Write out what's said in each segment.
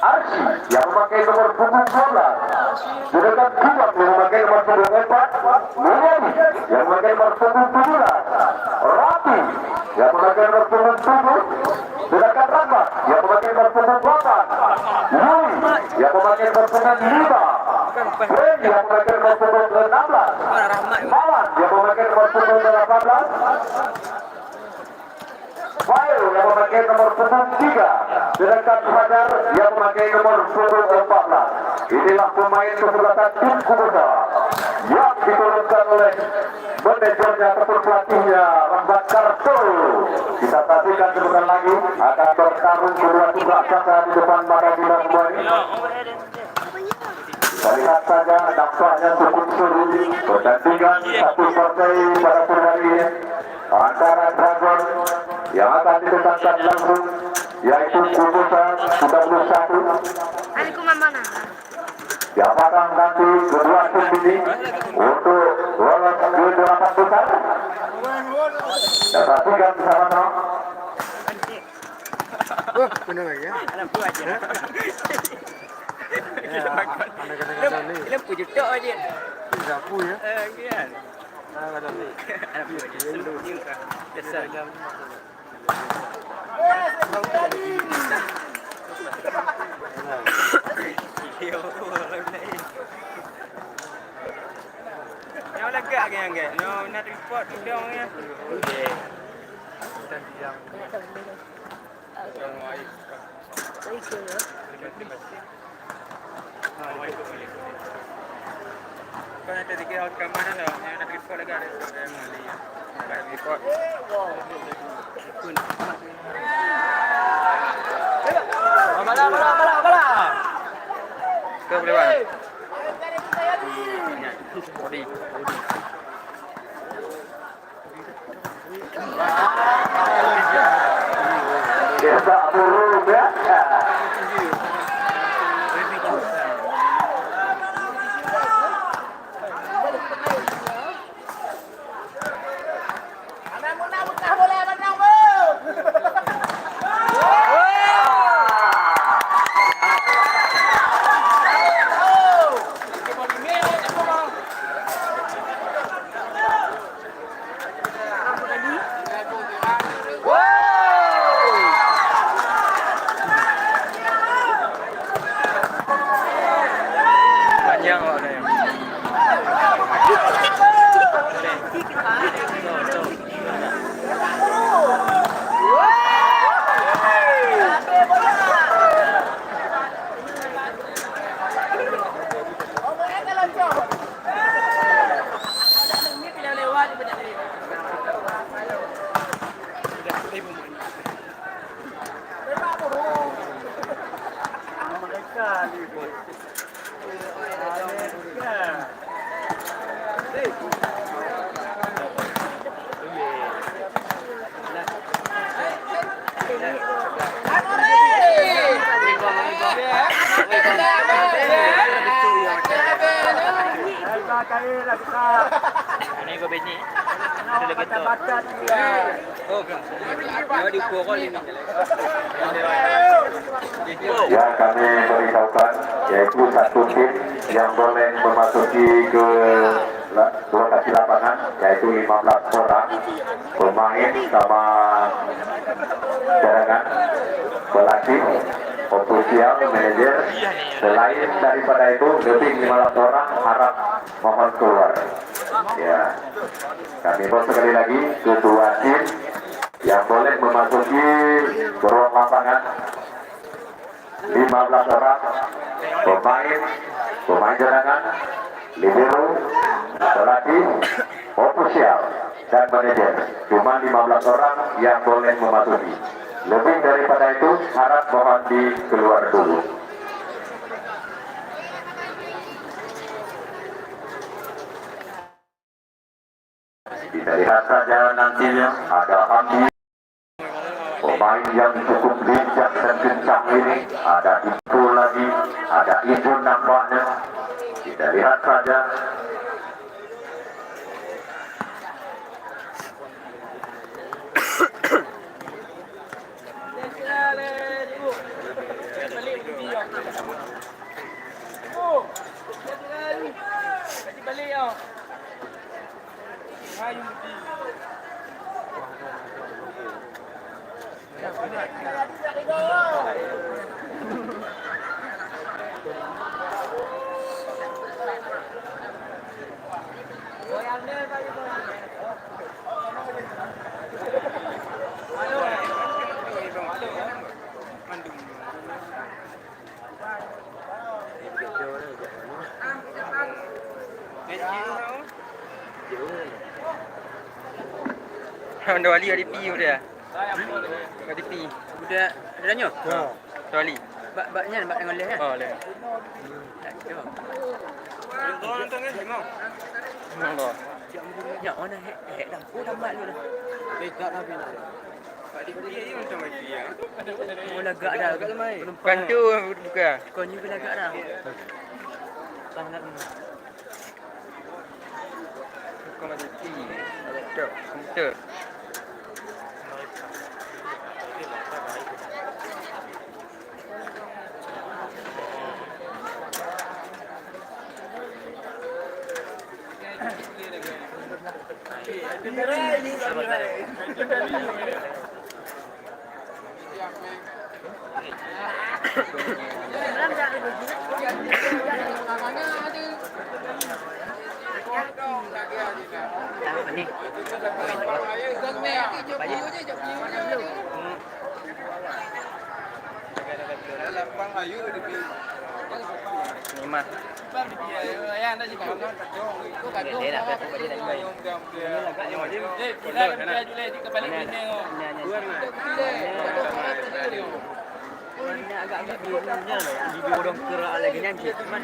Arsi yang memakai nomor punggung 12. Sedangkan Kubang yang memakai nomor punggung 4. Mulyadi yang memakai nomor punggung 17. Rapi yang memakai nomor punggung 7. Sedangkan Rahmat yang memakai nomor punggung 8. Yuli yang memakai nomor punggung 5. Fred yang memakai nomor punggung 16. Mawan yang memakai nomor punggung 18. Fail yang memakai nomor punggung 3. Sedangkan Fajar yang memakai nomor punggung 14. Inilah pemain kesebelasan tim Kubusa yang diturunkan oleh manajernya ataupun pelatihnya Rahmat Karto. Kita saksikan sebentar lagi akan bertarung kedua tim raksasa di depan mata kita semua ini. Kita lihat saja nampaknya cukup seru pertandingan satu partai pada sore hari ini antara Dragon yang akan ditentangkan langsung yaitu Kubusa 31. Apakah nanti kedua tim ini untuk lolos ke 8 besar? Kita saksikan bersama-sama. Benar ya? Ini pujuk tok aja. Sapu ya? Kan. Anak pujuk seluruh juga. Biasa. Yang lega kan kan. No nak report dong ya. Okey. Dan yang kau nanti dikira ke mana lah? Yang nak report lagi ada yang mana ya? Nak report. Bala. Kau boleh buat. Body. Desa burung ya. Panjang kok ada. Ini kau bini. Ada lagi tu. Oh, kau diukur kau ini. Ya, kami beritahukan yaitu satu tim yang boleh memasuki ke lokasi lapangan yaitu 15 orang pemain sama cadangan, pelatih, ofisial, manajer. Selain daripada itu lebih 15 orang harap mohon keluar. Ya, kami mau sekali lagi kedua tim yang boleh memasuki ke ruang lapangan 15 orang pemain cadangan, libero, pelatih, ofisial dan manajer. Cuma 15 orang yang boleh memasuki. Lebih daripada itu harap mohon dikeluar dulu. Kita lihat saja nantinya ada Hamdi, pemain yang cukup lincah dan kencang ini. Ada itu lagi, ada itu nampaknya. Kita lihat saja. Ada wali ada pi udah. Ada pi. Udah ada nyo. Ya. Wali. Baknya bak yang oleh kan? Oh, oleh. Orang tengah ni mau. Monggo. Ya, mana hek dah. Oh, tambah lu dah. Tak nak bila. Pak dia ni macam lagi ya. Oh, lagak dah. Bukan tu bukan. Kau ni pun lagak dah. Sangat ni. Kau ada pi. Ada komputer. Apa ni? Lapang ayu di pi. Ni mah. Dia dah dapat dia dah baik. Agak-agak birunya lah. Di bodong kerak lagi ni cik. Man.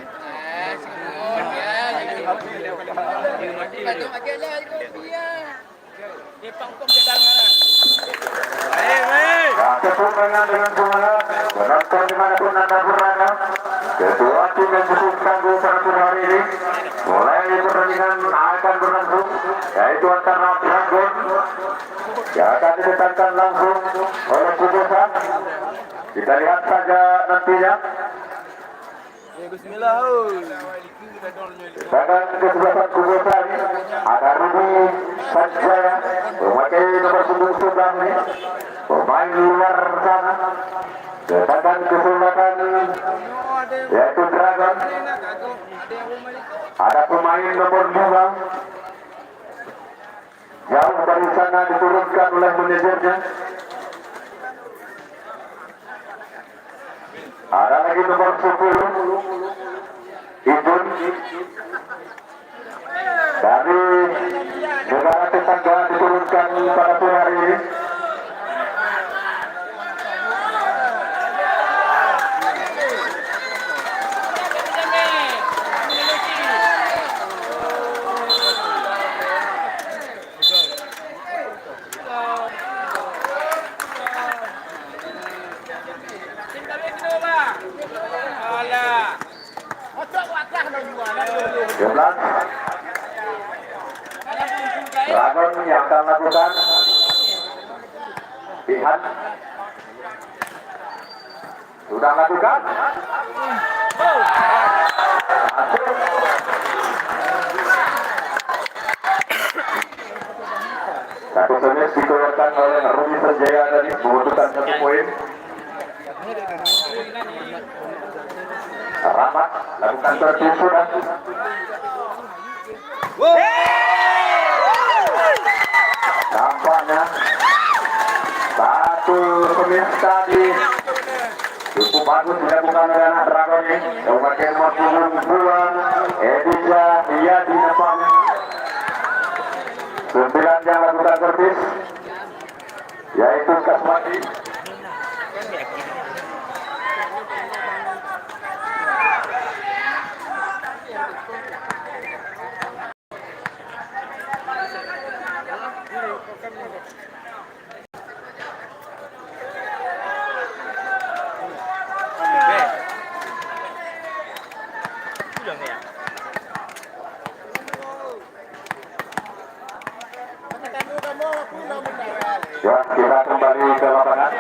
Ya, kepungan dengan semangat, penonton dimanapun anda berada, ketua tim yang diputuskan di satu hari ini, mulai pertandingan akan berlangsung, yaitu antara Dragon yang akan ditetapkan langsung oleh Kubosa. Kita lihat saja nantinya. Bismillah. Sedangkan kesebelasan Kubosa ini ada Rudy Sanjaya memakai nomor punggung 11 ini, pemain luar sana. Sedangkan kesebelasan yaitu Dragon, ada pemain nomor 5 jauh dari sana diturunkan oleh manajernya. Ada lagi nomor 10 Ijun dari negara tetangga diturunkan pada sore hari ini. Jelas Dragon yang akan lakukan pilihan sudah lakukan satu semis dikeluarkan oleh Rudy Sanjaya tadi membutuhkan 1 poin. Rahmat lakukan tertib sudah. Nampaknya satu semis tadi cukup bagus dilakukan oleh anak Dragon ini yang memakai nomor punggung 2 Edisa Iyadi nampaknya 9 yang lakukan servis yaitu Kasmati. Ya, kita kembali ke lapangan.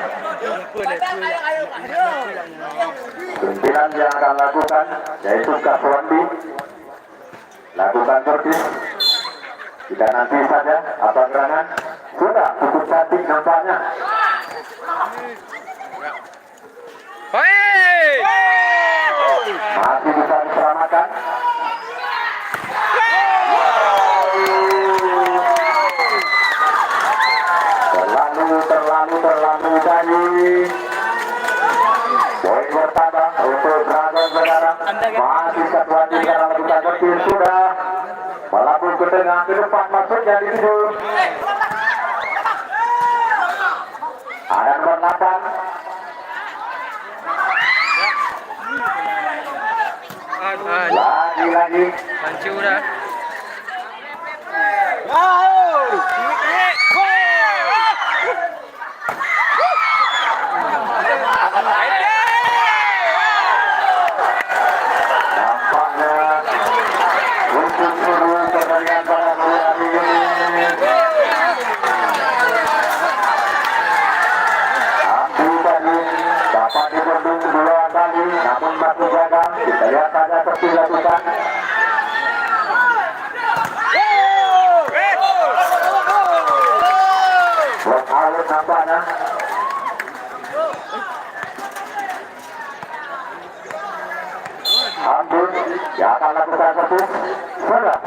9 yang akan lakukan yaitu Kaswandi lakukan servis. Kita nanti saja apa gerangan sudah cukup cantik nampaknya. Masih bisa diselamatkan. Terlalu tadi. Poin bertambah untuk Dragon sekarang. Masih Kaswandi sekarang lakukan servis sudah melambung ke tengah ke depan masuknya di situ. lagi. Panci udah. Nampaknya untuk seluruh pertandingan pada malam hari ini Abdi tadi dapat dibendung 2 kali, namun masih gagal. Kita lihat saja seperti dilakukan. Blok out nampaknya. Ambil, dia akan lakukan satu. Sudah.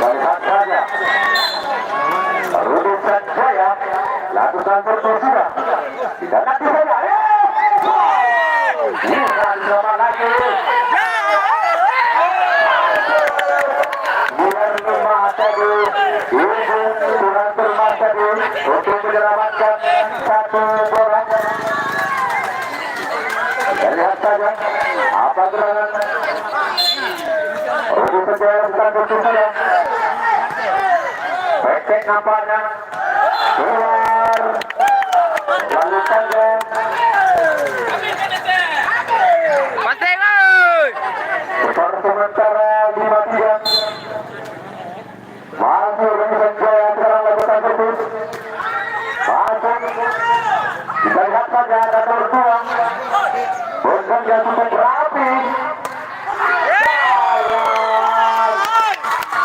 Lihat saja. Rudi Sanjaya lakukan satu sudah. Tidak nanti saja. Bukan sama lagi. Biar rumah tadi, ibu kurang rumah tadi untuk menyelamatkan satu bola. Kita lihat saja apa gerangan. Rudi Sanjaya bukan satu saja. Becek nampaknya keluar, lalu saja skor sementara 5-3. Masuk Rudi Sanjaya sekarang lakukan servis. Masuk, kita lihat saja ada nomor 2. Bondong yang cukup rapi.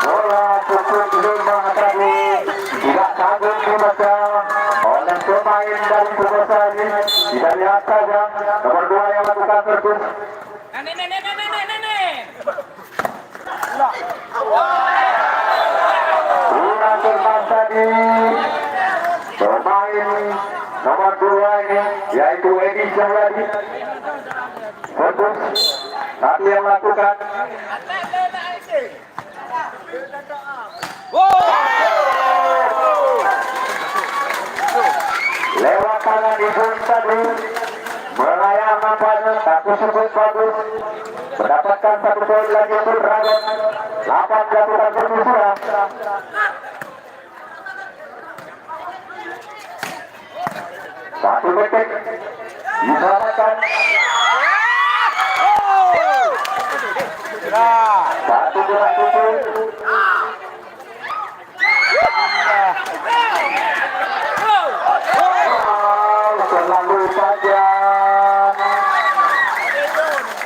Bola cukup 5 tadi tidak sanggup dibaca oleh pemain dari Pugosa ini. Kita lihat saja nomor 2 yang lakukan servis. Kurang cermat tadi pemain nomor 2 ini yaitu Edi Cahyadi. Servis tapi yang lakukan lewat tangan di tadi melayang nampaknya tapi cukup bagus mendapatkan 1 poin lagi untuk Dragon. 8 jatuhkan servis sudah. Satu detik diselamatkan. Satu bola tutup. Selalu saja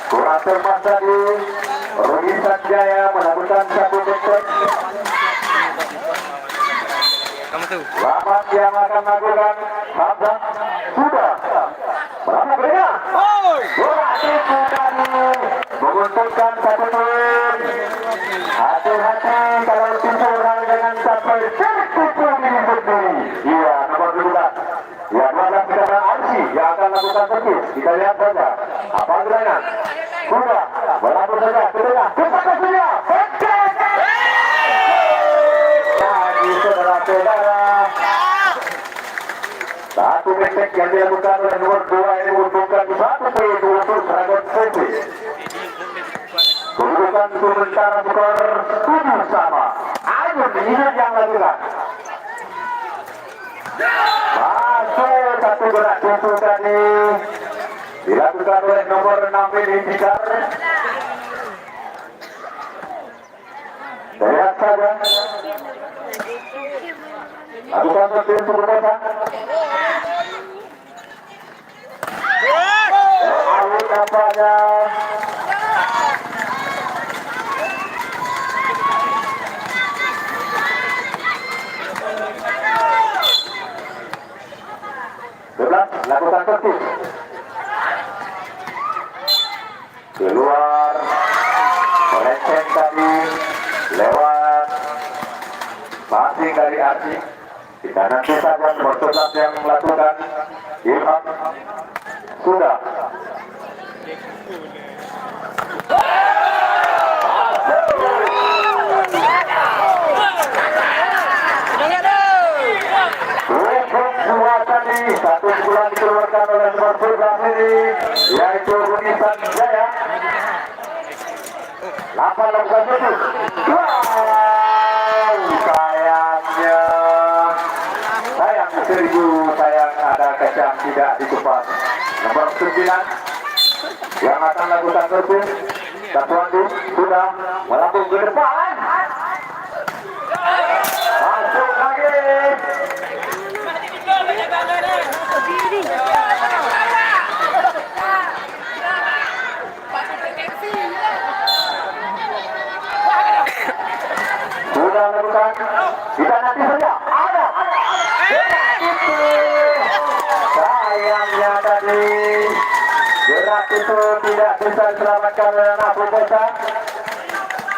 kurang cermat tadi Rudi Sanjaya melakukan 1 detik. Kamu tuh. Selamat yang akan melakukan Hamzah sudah berapa berinya? Bola itu tadi menguntungkan 1 poin. Hati-hati kalau tim seorang dengan sampai tertipu diri sendiri. Iya, nomor 12. Ya, 12 sekarang Arsi yang akan lakukan servis. Kita lihat saja apa gerangan. Sudah melapor saja ke tengah. Cepat saja. Lagi saudara-saudara. 1 detik yang dilakukan oleh nomor 2 ini menguntungkan 1 poin untuk Dragon City. Kedudukan sementara skor 7 sama. Ayo ini yang lakukan. Masuk 1 gerak pintu tadi dilakukan oleh nomor 6 ini Bidar. Lihat saja lakukan servis Pugosa. Awal nampaknya lakukan servis keluar melenceng tadi lewat passing dari Arsi. Kita nanti saja bertugas yang melakukan Ilham sudah Jaya. 8 lakukan putus. Wow, sayangnya. Sayang seribu, sayang ada kecang tidak dikupas. Nomor 9 yang akan lakukan putus. Satuandu sudah melambung ke depan. Masuk lagi. Sudah lakukan. Kita nanti saja. Ada. Itu. Sayangnya tadi gerak itu tidak bisa diselamatkan oleh anak Bobosa.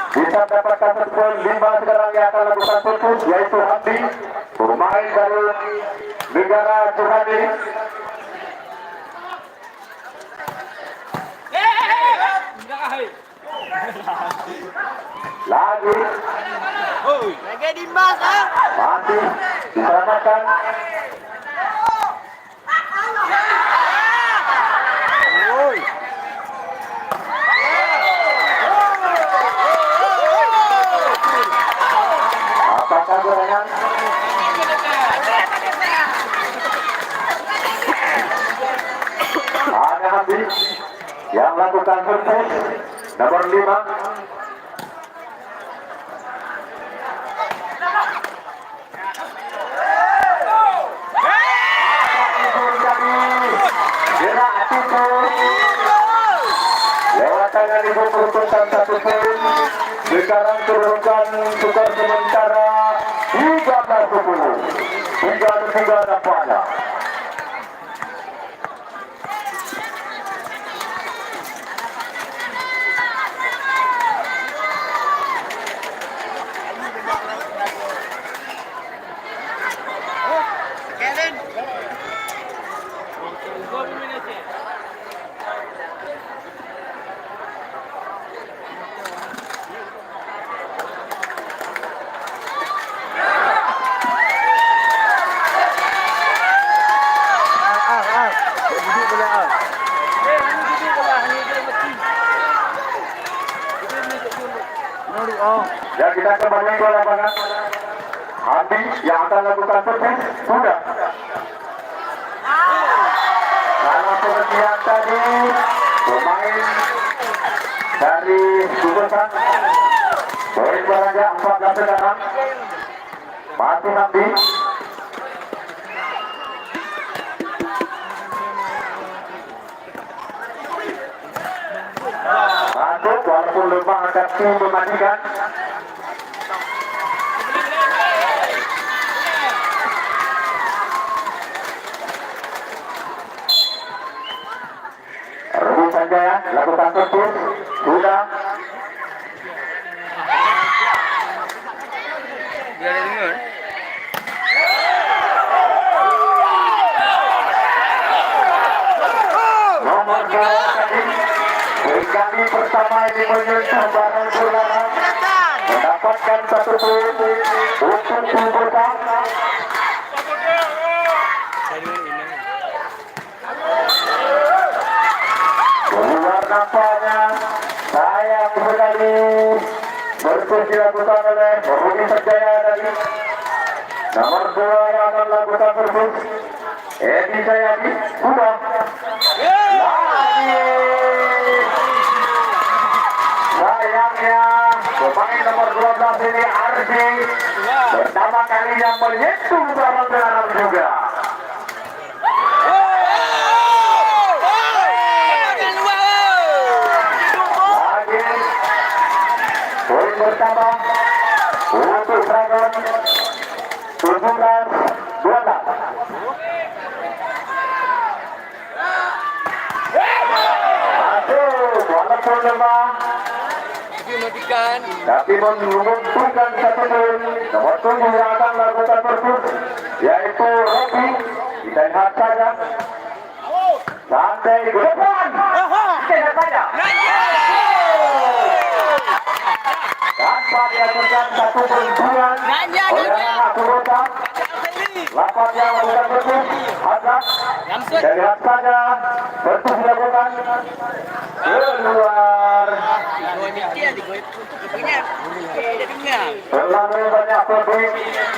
Bisa mendapatkan poin 5 sekarang yang akan lakukan putus, yaitu Hamdi, pemain dari negara Johani. Lagi masih diselamatkan. Apakah gorengan? Ada Hamdi yang lakukan putus nomor 5. Lewat tangan ibu peruntukan 1 poin. Sekarang turunkan skor sementara 13-10. 3-3 nampaknya. Ya, kita kembali ke lapangan. Hamdi yang akan lakukan putus sudah. Karena pengertian tadi pemain dari Bobosa poin berada 14 sekarang. Masih Hamdi. Masuk walaupun lemah akan tim mematikan. Jaya lakukan putus sudah. Nomor 2 tadi kali pertama ini menyentuh barang bola, mendapatkan 1 poin untuk Bobosa. Keluar nampaknya sayang sekali berputus dilakukan oleh Rudi Sanjaya tadi. Nomor 2 yang akan lakukan berputus Edi Sayadi sudah lagi. Sayangnya pemain nomor 12 ini Ardi pertama kalinya menyentuh barang garam juga. Poin pertama untuk Dragon 17-12. Aduh, walaupun lemah tapi menguntungkan 1 poin. Nomor 7 yang akan lakukan putus yaitu Robi. Kita lihat saja santai ke depan. Kita lihat saja tanpa diaturkan 1 benturan oleh anak Bobosa. 18-12. Nampaknya melakukan betul. Hazard. Dan lihat saja betul dilakukan. Keluar. Terlalu banyak publik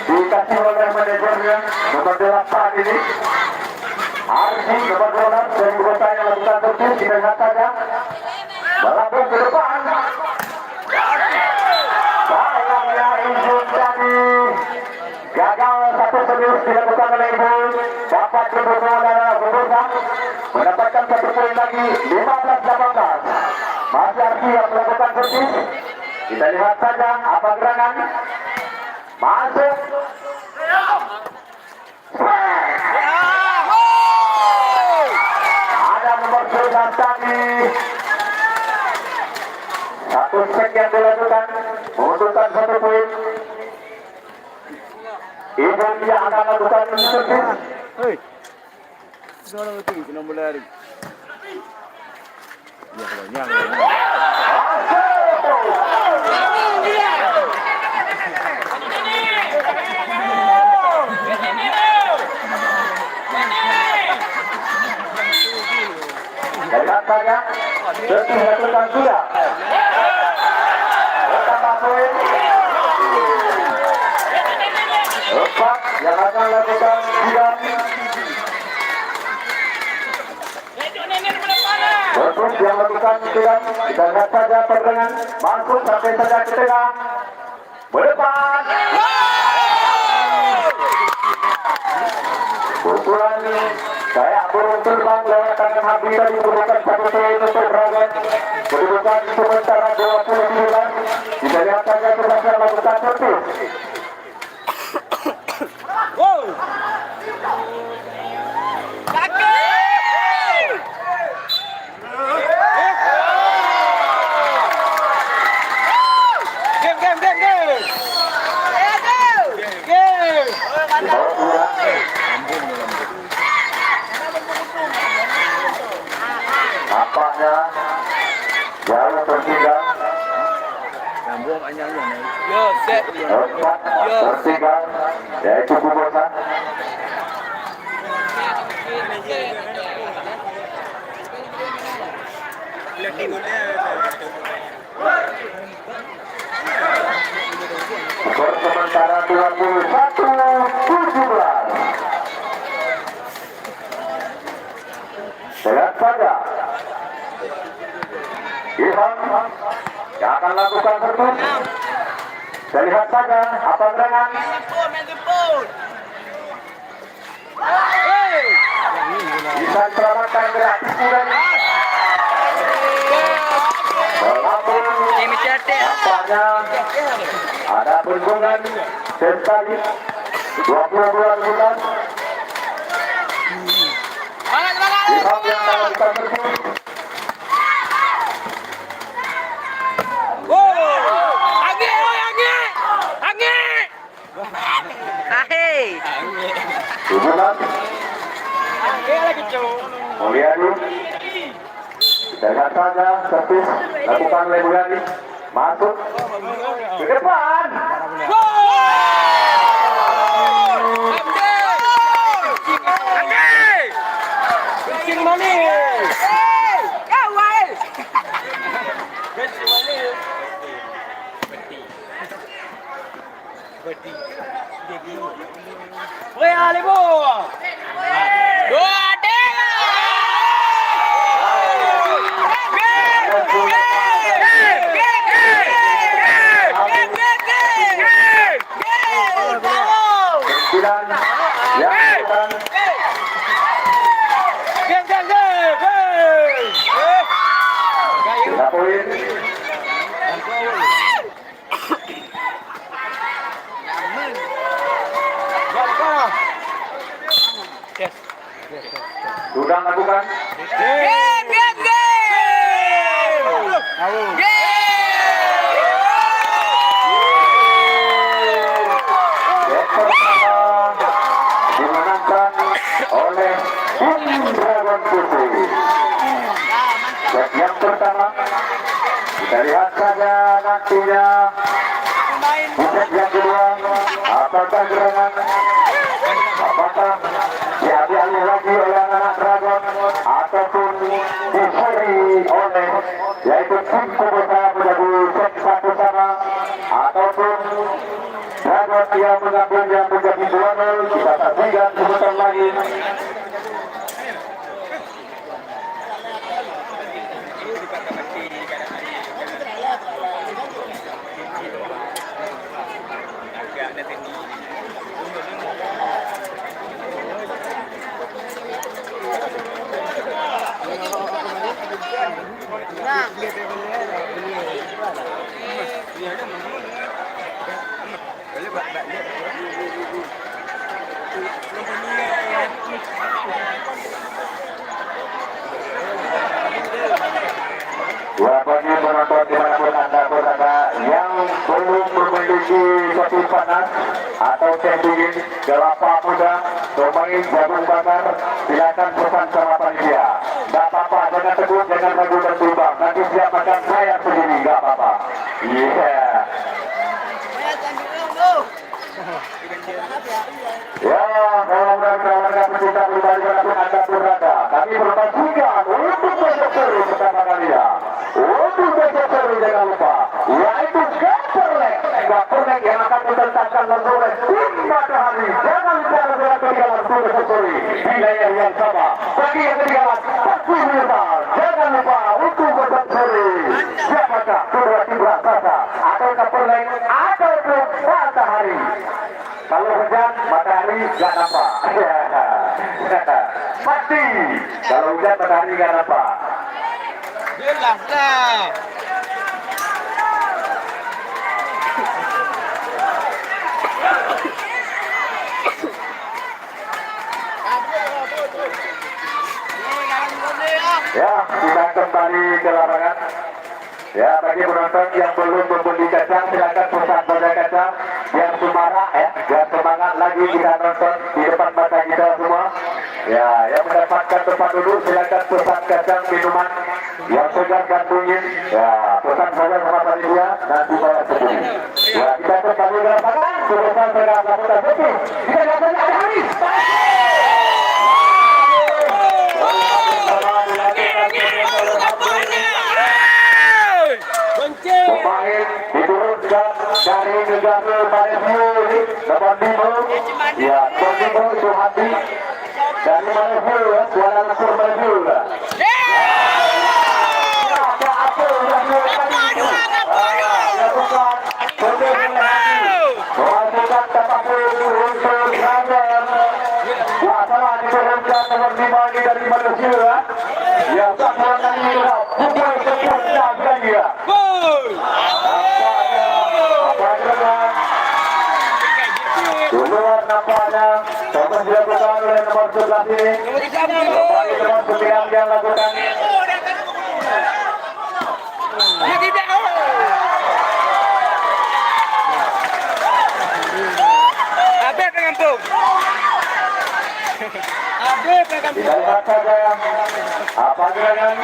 dikasih oleh manajernya seperti saat ini. Arji nomor 12 dari kota yang melakukan betul. Kita lihat saja. Melambung ke depan. Sayangnya Injun tadi gagal satu serius dilakukan oleh Injun. Dapat berbola adalah berbola mendapatkan satu poin lagi 15-18. Masih Arji yang melakukan betul. Kita lihat saja apa gerangan. Masuk. Ada nomor 11 tadi. Satu set yang dilakukan membutuhkan satu poin. Ibu dia akan lakukan servis. Hei. Sudah lagi kena berlari. Ya, banyak. Lihat saja, servis dilakukan sudah. Bertambah poin. Empat yang akan lakukan sudah. Terus yang lakukan sudah. Kita lihat saja pertengahan masuk sampai saja ke tengah. Berdepan. Pukulan saya burung terbang lewat tangan habis tadi merupakan satu poin untuk Dragon. Kedudukan sementara 29. Kita lihat saja berhasil melakukan servis. Nampaknya jauh tertinggal. Rambut panjangnya. Yo, set. Empat tertinggal yaitu Kubosa. Skor sementara 21-17. Lihat saja Ilham yang akan lakukan servis. Kita lihat saja apa gerangan. Bisa selamatkan gerak kuda. Melambung. Nampaknya ada bentungan sekali 22-12. Ilham yang akan lakukan servis. Hubungan Mulyadi. Kita lihat saja servis lakukan oleh Mulyadi. Masuk ke depan. Sembilan yang akan tiga poin. Sudah lakukan. Dimenangkan oleh tim Dragon Putih. Set yang pertama kita lihat saja nantinya. Set yang kedua apakah gerangan apakah diambil lagi oleh anak Dragon ataupun diseri oleh yaitu tim Kubota menjadi set satu sama, ataupun Dragon yang mengambilnya menjadi 2-0. Kita saksikan sebentar lagi. Bagi penonton dimanapun Anda berada yang belum memiliki kopi panas atau teh dingin, kelapa muda, pemain jagung bakar, silakan pesan sama panitia. Gak apa-apa, jangan tegur, jangan ragu dan tumbang. Nanti siap akan saya sendiri, gak apa-apa. Iya. Ya, kalau mereka pecinta pribadi dimanapun Anda berada, kami berpastikan untuk besok seri pertama kali ya. Untuk besok seri jangan lupa, yaitu Gaperlek yang akan ditentangkan oleh tim Matahari. Jangan lupa bergerak ketika untuk besok seri di layar yang sama. Bagi yang ketinggalan, pasti menyebar. Jangan lupa untuk besok seri. Siapakah kedua tim raksasa atau Gaperlek ataupun Matahari? Kalau hujan, matahari gak nampak. Pasti. Kalau hujan, matahari gak nampak. Bilang dah. Ya, kita kembali ke lapangan. Ya, bagi penonton yang belum membeli kacang, silakan pesan pada kacang. Yang semangat, biar semangat lagi kita nonton di depan mata kita semua. Ya, yang mendapatkan tempat duduk, silakan pesan kacang minuman yang segar gantungin. Ya, pesan saja sama panitia, nanti saya sendiri. Ya, kita kembali ke lapangan. Sebesar mereka melakukan betul. Kita datang ada habis. Pemain diturunkan dari negara Malaysia nomor 5. Ya, nomor 5 itu Hati dari Malaysia, Kuala Lumpur Malaysia. Apa yang tadi? Lakukan menghasilkan tapak untuk Dragon. Ya, salah diturunkan nomor 5 ini dari Malaysia. Ya, satuan kali pukul sempurna dia. Keluar nampaknya Thomas dilakukan oleh nomor 11 ini. Kembali nomor 9 yang lakukan. Kita lihat saja apa gerangan.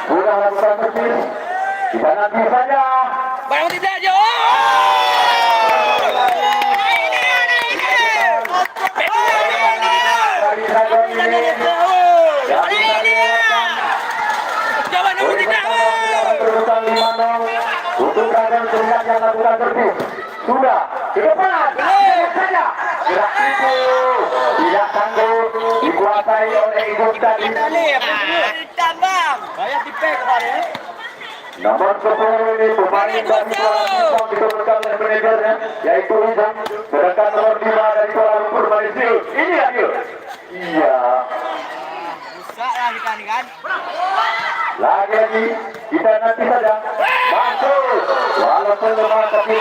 Sudah lakukan bersih. Kita nanti saja. Barang tidak jo. Untuk Dragon terlihat yang lakukan bersih. Sudah ke depan. Saja. Gerak itu tidak sanggup dikuasai oleh ibu tadi. Tambang. Bayar dipek kemarin. Nomor 10 ini pemain dari Kuala Lumpur diturunkan oleh manajernya, yaitu Rizam. Sedangkan nomor 5 dari Kuala Lumpur Malaysia. Ini dia. Iya. Rusak lah kita nih kan. Lagi kita nanti saja masuk. Walaupun memang tapi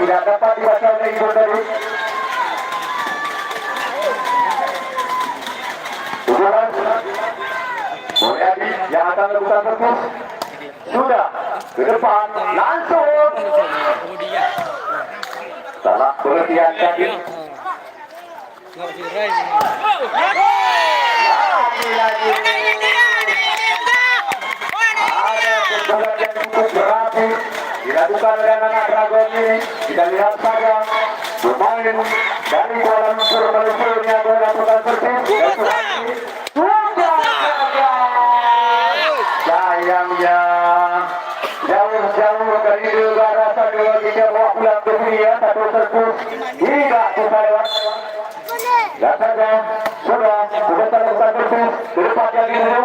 tidak dapat dibaca oleh ibu tadi. Mulyadi yang akan melakukan servis. Sudah ke depan langsung. Salah pengertian tadi. lagi-lagi. Ada pukulan yang cukup berarti dilakukan oleh anak Dragon ini. Kita lihat saja pemain dari Kuala Lumpur Malaysia melakukan servis. Sudah gagal. Sayangnya jauh-jauh dari negara Sadua kita bawa pulang ke dunia satu servis tidak bisa lewat. Dan saja sudah lakukan servis ke depan yang ini.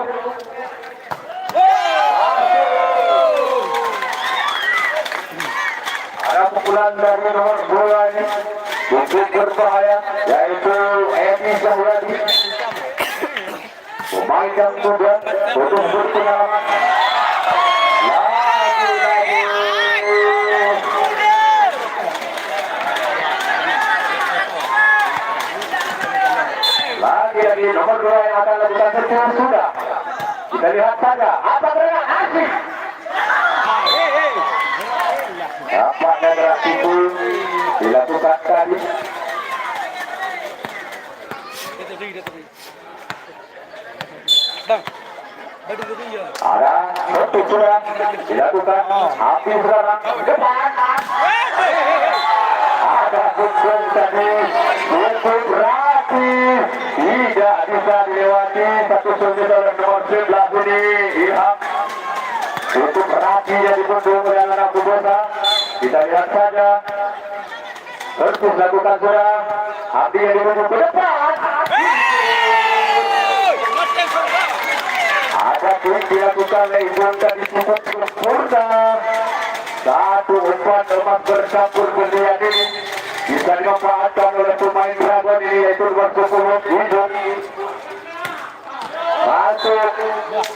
Ada pukulan dari nomor bola ini cukup berbahaya, yaitu Edi Zahradi, pemain yang muda untuk berpengalaman. Lagi nomor 2 yang akan lakukan servis sudah. Kita lihat saja apa berenang asik. Nampaknya gerak itu dilakukan tadi. Bang, bagi dulu ya. Ada satu sudah dilakukan. Api sekarang depan. Ada kumpul tadi cukup rapi, tidak bisa dilewati. Satu sudah oleh nomor 11 ini Ilham. Cukup rapi yang dipundung oleh anak Kubosa. Kita lihat saja. Terus lakukan sudah. Api yang dipundung ke depan. Ada pun dilakukan oleh Ibu tadi cukup sempurna. Satu umpan emas bercampur berlian ini bisa dimanfaatkan oleh pemain Dragon ini, yaitu nomor 10 Ibu. Masuk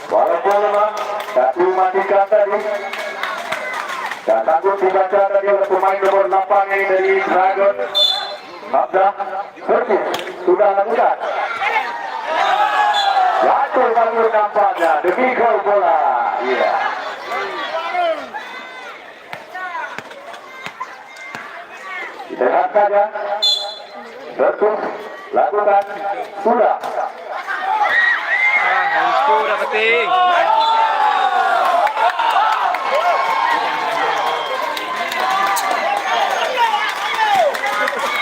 walaupun memang satu matikan tadi dan takut dibaca tadi oleh pemain nomor 8 ini dari Dragon. Hamzah servis sudah lakukan. Jatuh balik nampaknya demi gol bola. Iya. Kita lihat saja. Terus lakukan sudah. Itu udah penting.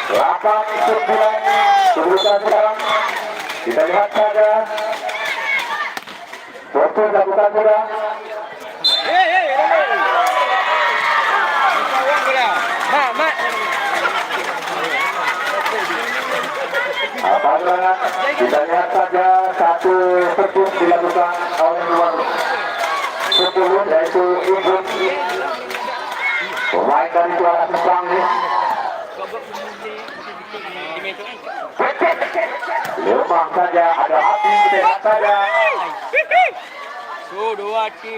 Lapan 9 sebelumnya sekarang. Kita lihat saja. Terus lakukan sudah. Mak. Apa gerangan? Kita lihat saja satu servis dilakukan oleh nomor 10 yaitu Ibu. Pemain dari Kuala Lumpur ini. Lembang saja, ada api, sehat saja. Dua hati.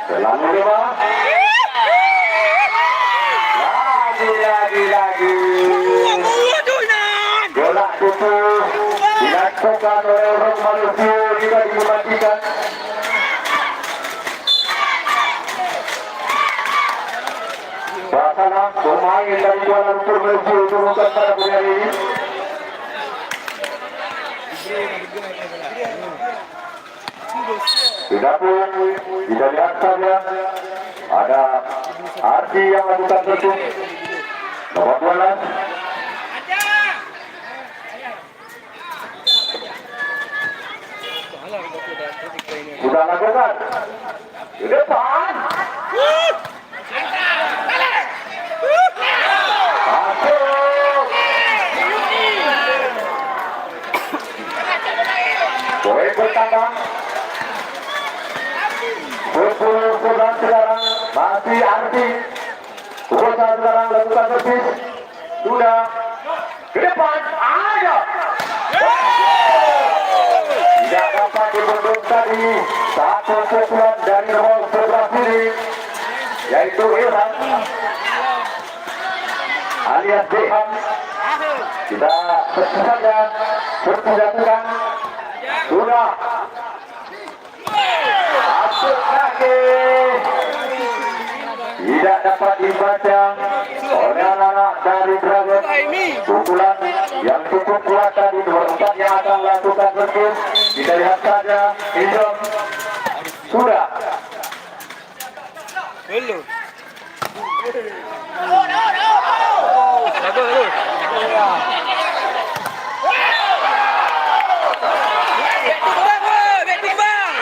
Selalu lima. Lagi. Bola itu dilakukan oleh orang Malaysia juga dimatikan. Bahkan pemain dari Kuala Lumpur Malaysia itu bukan pada punya ini. Tidak pun bisa lihat saja ada Ardi yang melakukan satu nomor 12. Sudah lakukan di depan. Masuk. Poin pertama. 10 sekarang masih Arti. Kubosa sekarang lakukan servis. Sudah ke depan. Ada. Tidak dapat dibendung tadi. Satu pukulan dari nomor 11 ini, yaitu Ilham alias Beham. Kita servis saja. Servis lakukan. Sudah. Masuk lagi. Tidak dapat dibaca oleh anak-anak dari Dragon. Pukulan yang cukup kuat tadi nomor 4 yang akan melakukan servis. Kita lihat saja, Indra sudah. Hello. Bagus. Back tumbang.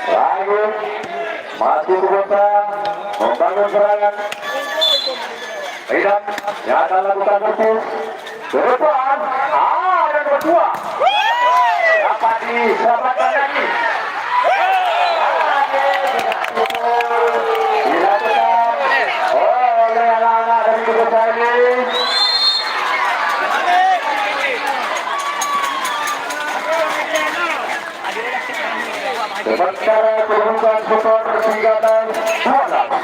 Lagi masih berusaha membangun serangan. Idam yang akan lakukan servis ke depan. Dan berdua dapat diselamatkan lagi. Dilakukan oleh anak-anak dari Kubusan ini. Sementara kedudukan skor tingkatan 12.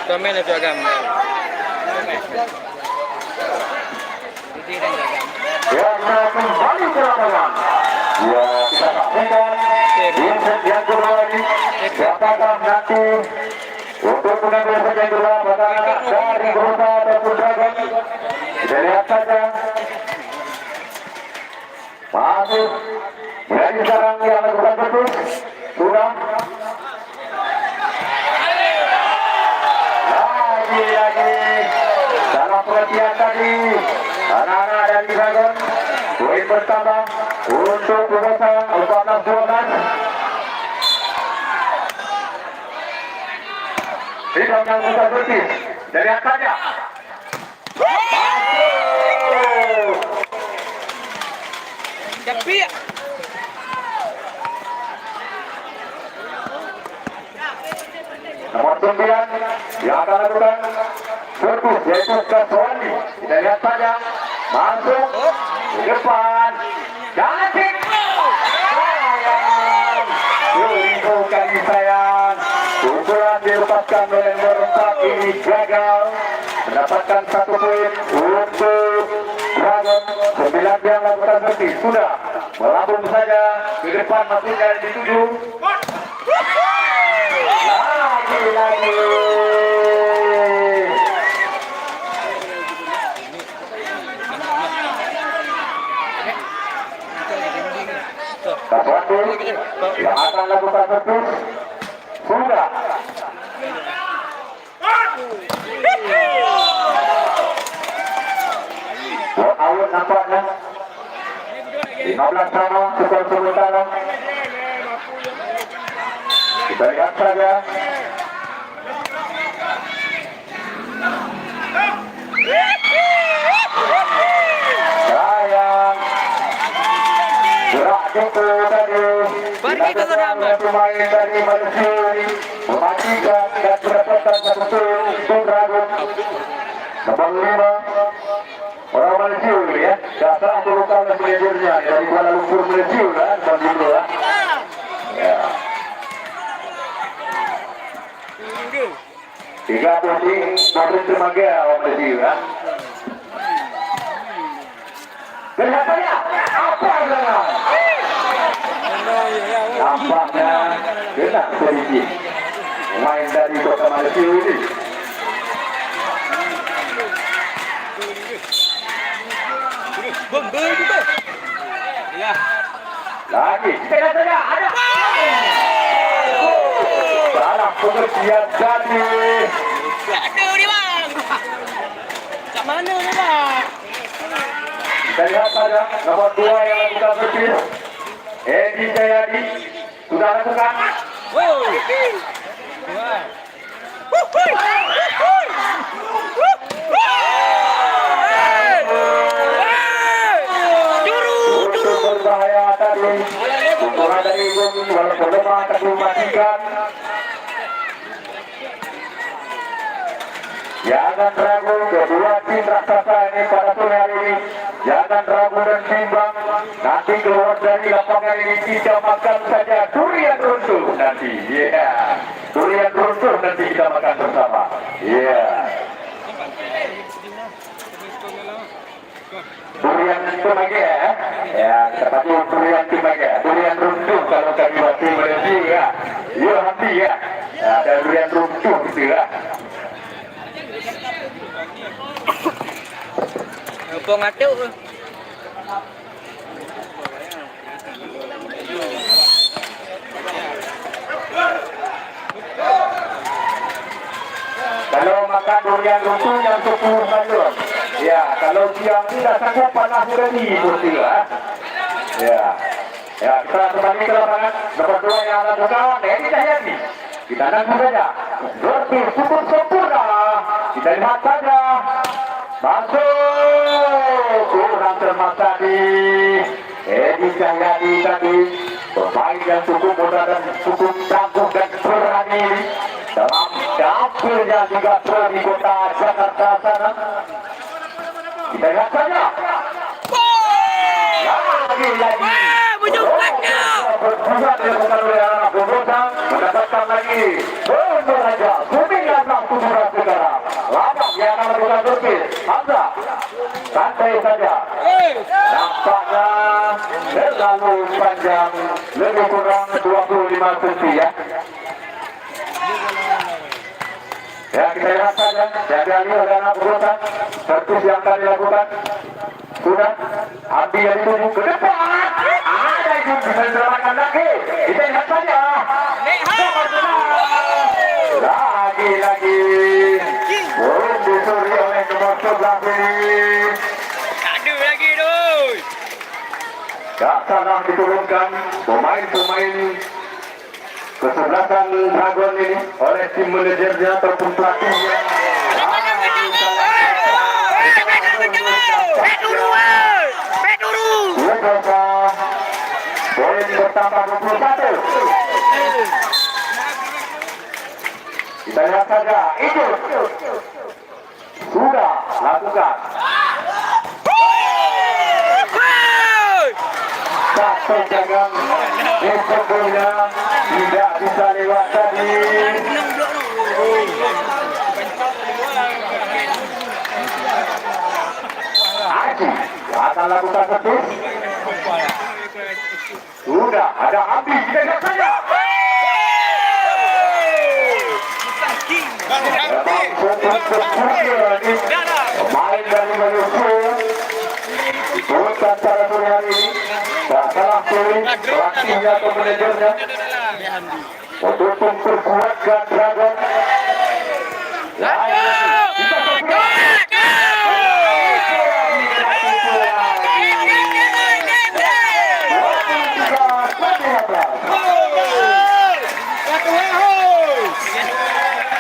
Komen itu agam. Ini kan agam. Ya, kembali ke lapangan. Ya, kita saksikan Vincent yang kedua ini. Siapakah nanti untuk mengambil set yang kedua pasangan dari Grupa ataupun Dragon. Kita lihat saja. Masih menjadi sarang yang lakukan betul. Sudah. Lagi dalam perhatian tadi anak-anak dari Dragon. Poin pertama untuk Kubusan 14-12. Tidak melakukan servis dari atasnya. Tapi Nomor 9 yang akan lakukan servis yaitu Kaswandi. Kita lihat saja. Masuk ke depan. Jangan sih. Sayang. Itu kali sayang. Pukulan dilepaskan oleh nomor 4 ini gagal. Mendapatkan 1 poin untuk Dragon. 9 yang lakukan servis. Sudah melambung saja ke depan masih dari dituju. Lagi. Kaswandi yang akan lakukan servis. Sudah. Out nampaknya. 15 sama skor sementara. Kita lihat saja. Sayang. Gerak itu tadi. Kita sedang pemain dari Malaysia mematikan dan mendapatkan 1 poin untuk Dragon. Nomor 5 orang Malaysia ini ya. Dasar bukan manajernya dari Kuala Lumpur Malaysia kan, Bang Dino ya. Ya. 3 poin Madrid Temaga orang Malaysia kan. Kelihatannya apa dengan nampaknya kena sedikit main dari Kota Malaysia ini. Ya. Lagi kelihatannya ada salah pengertian tadi. Aduh ni bang. Kat mana ni bang? Kita lihat saja nomor 2 yang lakukan servis. Edi Jayadi sudah lakukan. Wow. Untuk berbahaya tadi. Pukulan dari Ibu walaupun lemah tapi mematikan. Jangan ragu kedua tim raksasa ini pada sore hari ini Jangan ragu dan bimbang. Nanti keluar dari lapangan ini kita makan saja durian runtuh nanti. Iya. Durian runtuh nanti kita makan bersama. Iya. Durian Timage ya. Ya, tepatnya durian Timage. Durian runtuh kalau kami masih mereview ya. Iya nanti ya. Ada durian runtuh gitu ya. Apa ngatiu? Kalau makan durian runtuh yang 10 sayur. Ya, kalau siang tidak sanggup panas ready bertila. Ya. Ya, kita kembali ke lapangan. Nomor 2 yang akan berkawan, Edi Cahyadi. Kita nanti saja. Dorpil cukup sempurna. Kita lihat saja. Masuk. Kurang cermat tadi. Edi Cahyadi tadi. Pemain yang cukup muda dan cukup tangguh dan berani. Dalam dapurnya juga di kota Jakarta sana. Kita lihat saja. Lagi. Berbuat dilakukan oleh anak Bobosa. Mendapatkan lagi. Benar saja. Kuningan langsung berat sekarang. Lapak yang akan melakukan berpil. Hamza. Santai saja. Nampaknya terlalu panjang. Lebih kurang 25 cm ya. Ya, kita lihat saja. Jadi oleh anak Bobosa. Servis yang akan dilakukan. Sudah. Abdi yang dituju ke depan. Ada itu bisa diselamatkan lagi. Kita lihat saja. Lagi. Belum disuri oleh nomor 11 ini. Aduh lagi doi. Tak salah diturunkan pemain-pemain kesebelasan Dragon ini oleh tim manajernya ataupun pelatihnya. Poin bertambah 21. Kita lihat saja. Itu sudah lakukan. Satu jangan sebelumnya tidak bisa lewat tadi. Aji akan lakukan servis. Sudah ada Abdi, kita lihat saja. Pemain dari Malaysia turunkan cara sore hari ini. Tak salah pilih pelatihnya atau manajernya untuk memperkuatkan Dragon.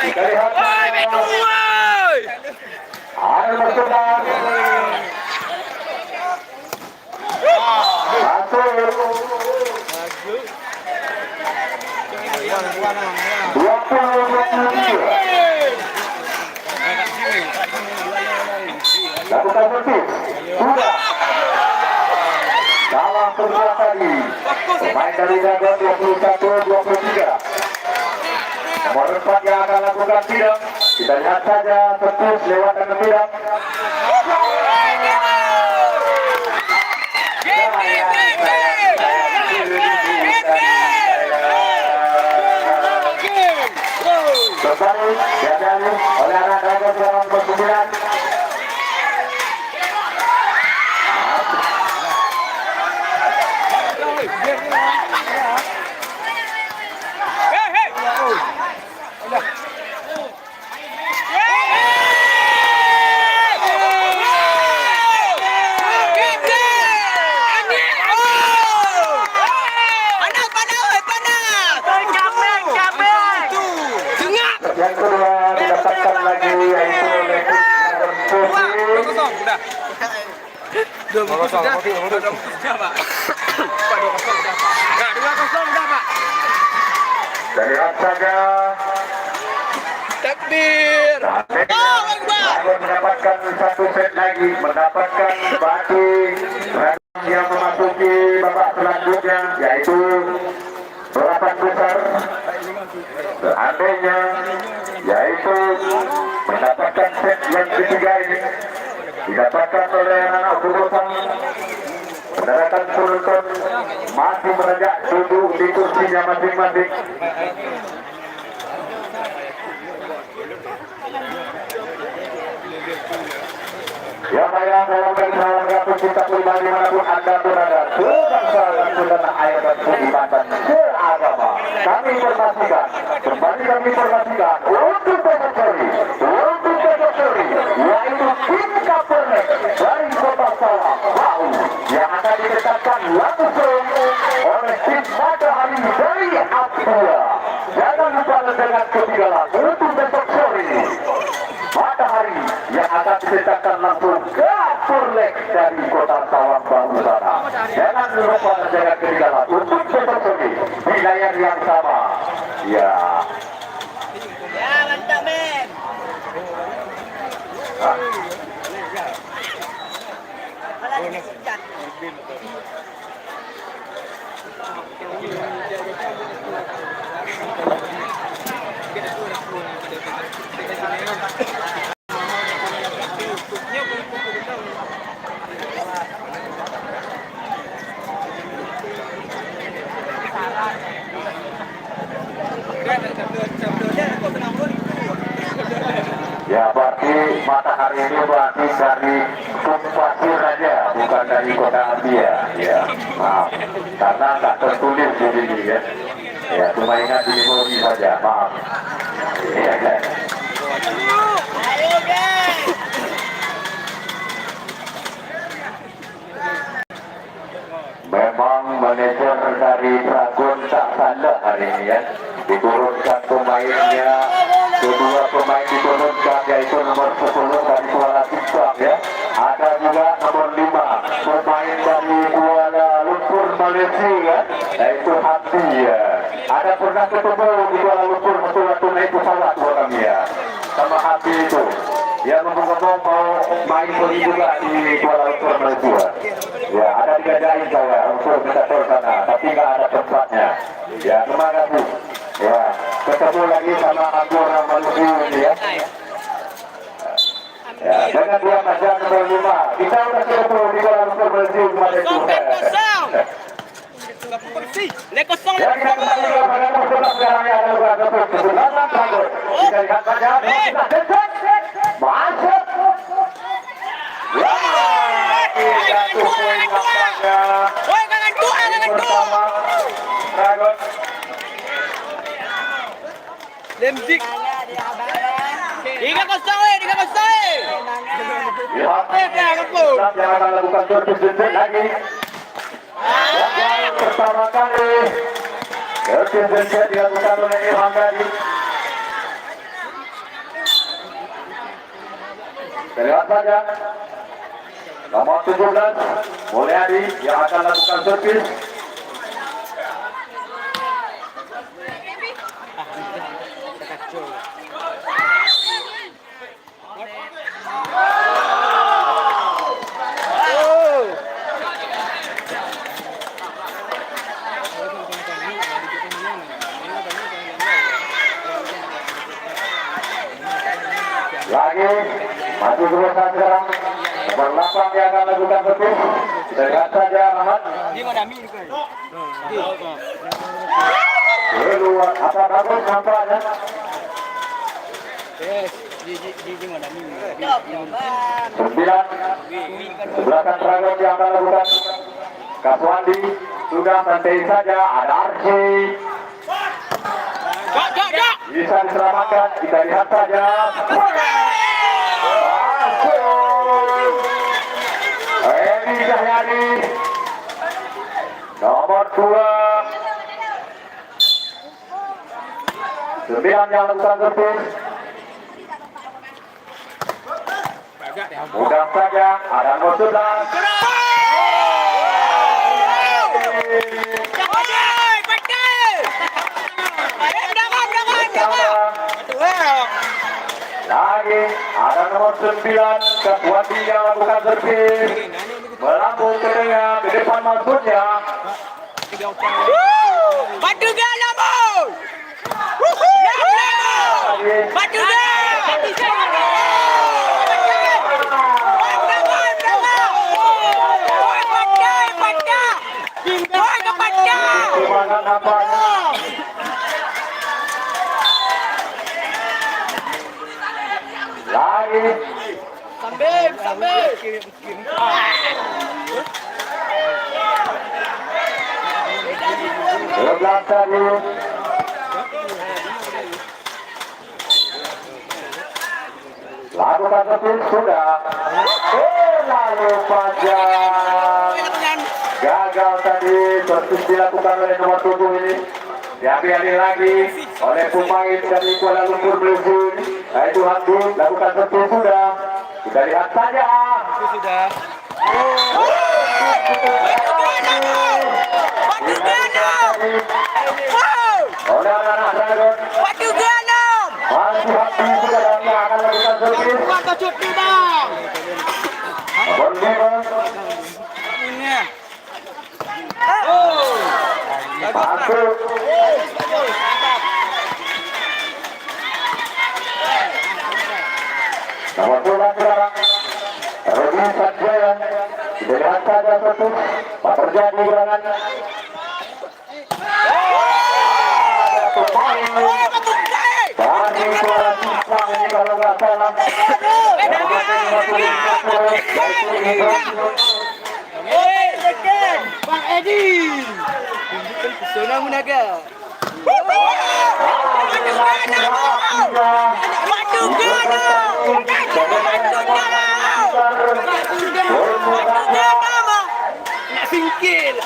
Kita lihat ada bersebar. Lakukan servis. Sudah. Salah kedua tadi. Pemain dari Dragon 21-23. Nomor 4 yang akan lakukan tidak. Kita lihat saja servis lewat dan tidak. Kembali diambil oleh anak Dragon nomor 9. Yang kedua didapatkan lagi yaitu oleh Sudah. 2-0 sudah. 2-0 sudah, Pak. Pak 2-0 sudah. Enggak, 2-0 sudah, Pak. Dan lihat saja Takbir. Lalu mendapatkan satu set lagi, mendapatkan baki yang memasuki babak selanjutnya, yaitu balapan besar. Seandainya, yaitu mendapatkan set yang ketiga ini didapatkan oleh anak berusaha. Saudarakan penonton masih menegak duduk di kursinya masing-masing. Ya saya dalam salam cinta pribadi manapun anda berada, sebangsa dan setanah air dan beribadah seagama. Kami informasikan, kembali kami informasikan untuk besok sore, yaitu tim Kapernek dari Kota Sawah Bahu yang akan ditetapkan langsung oleh tim Matahari dari Abdullah. Jangan lupa dengan ketinggalan untuk besok sore. Matahari yang akan ditetapkan langsung ke Purlek dari Kota Sawah Bahu sana. Jangan lupa menjaga ketinggalan untuk besok sore di layar yang sama. Ya. Ya, mantap, men. Ya berarti matahari ini berarti dari Kumpasir aja, bukan dari Kota Ambia. Ya, maaf. Karena nggak tertulis di sini ya. Ya, cuma ingat di memori saja. Maaf. Iya, ya. Ayo, guys. Memang manajer dari Dragon tak salah hari ini ya. Diturunkan pemainnya, kedua pemain diturunkan yaitu nomor 10 dari Kuala Lumpur ya. Ada juga nomor 5 pemain dari Kuala Lumpur Malaysia ya, yaitu Hati ya. Ada pernah ketemu di Kuala Lumpur waktu naik pesawat buat kami ya, sama Hati itu. Ya ngomong-ngomong mau main poli juga di Kuala Lumpur Malaysia. Ya ada digajain saya untuk minta tur sana, tapi nggak ada tempatnya. Ya terima kasih. Ya ketemu lagi sama Anggora Maluku ini ya. Ya dengan dia saja nomor 5. Kita udah ketemu di Kuala Lumpur Malaysia kemarin itu. Lekosong. Ya kita kembali ke pada musuh sekarang ya, ada luka tepuk kesempatan Dragon. Kita lihat saja. Masuk. Jatuh poin nampaknya. Pertama Dragon. Lemzik. 3-0, 3-0. Lihat. Yang akan lakukan servis jenjang lagi. Yang pertama kali servis jenjang dilakukan oleh Ilham Gadi. Lihat saja. Nomor 17 Mulyadi yang akan lakukan servis. Lagi masih berusaha sekarang. Nomor 8 yang akan lakukan servis. Kita lihat saja Ahmad. Keluar apa bagus nampaknya. Yes. 9 sebelasan Dragon yang akan lakukan. Kaswandi sudah santai saja. Ada Arsi. Bisa diselamatkan. Kita lihat saja. Edi Cahyadi nomor 2 9 yang lakukan servis. Mudah saja ada nomor 11. lagi ada nomor 9 Kaswati yang lakukan servis melambung ke tengah ke depan maksudnya. Batu gala mo! Batu Gimana nampaknya? Lagi Sambil. 12 tadi. Lakukan servis sudah. Lalu panjang. Gagal tadi servis dilakukan oleh nomor 7 ini. Diambil lagi oleh pemain dari Kuala Lumpur Blue. Yaitu Hamdi. Lakukan servis sudah. Kita lihat saja. Itu sudah. Oleh anak-anak Dragon. Batu gala. Masih Hamdi sudah kami akan lakukan servis. Cuti bang. Bondimon. Punya. Masuk. Nomor 12 sekarang Rudi Satjaya. Kita lihat saja satu apa terjadi gerangan. Ada pemain dari suara Simpang ini kalau nggak salah. Yang memakai 50 yaitu Ibrahim. Bang Edi. Pesona Munaga. Singkil.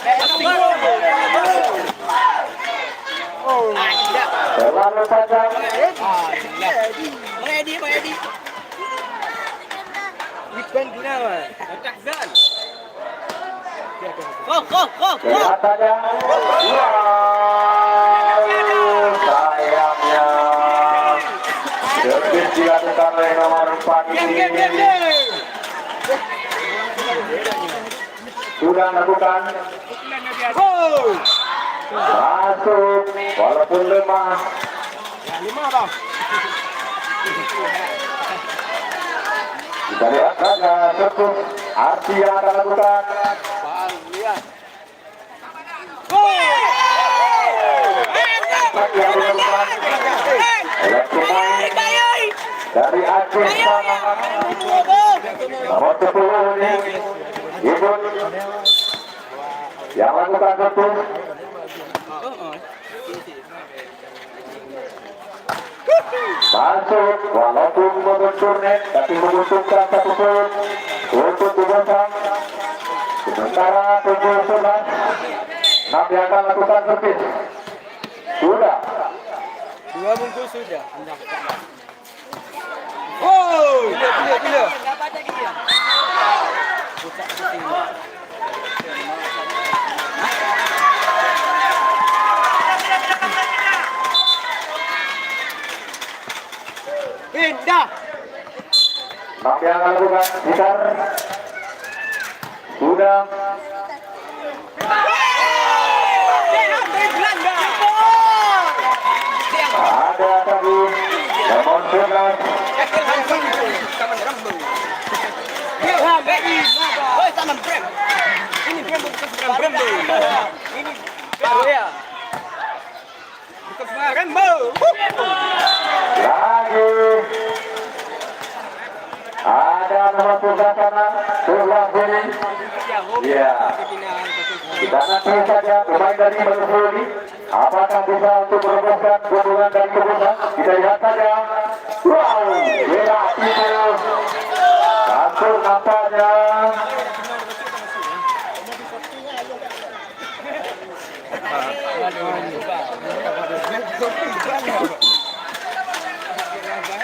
Terlalu panjang. Bang Edi. Bukan guna mah. Takzal. Lihat saja. Sayangnya servis dilakukan oleh nomor 4 ini. Sudah lakukan masuk walaupun lemah. Kita lihat saja servis Arti yang akan lakukan. Yang dilakukan oleh pemain dari Aceh sana. Nomor 10 ini Ibun yang lakukan servis. Masuk walaupun membentur net tapi membutuhkan 1 poin untuk dibosang. Sementara 7-11 Nabi akan lakukan servis. Sudah. 2 bungkus sudah. Oh, bila. Pindah. Nabi akan lakukan gitar. Sudah. Ada tadi nomor 11 Taman Rambo. Taman Prem. Ini Prem bukan Rambo. Ini baru ya. Bukan semua Rambo. lagi. Ada nomor 11 sana, 11 ini. Ya. Kita nanti saja pemain dari Bali. Apakah bisa untuk merebuskan keunggulan dari kebutuhan? Kita lihat saja. Wow, beda itu. Satu nampaknya.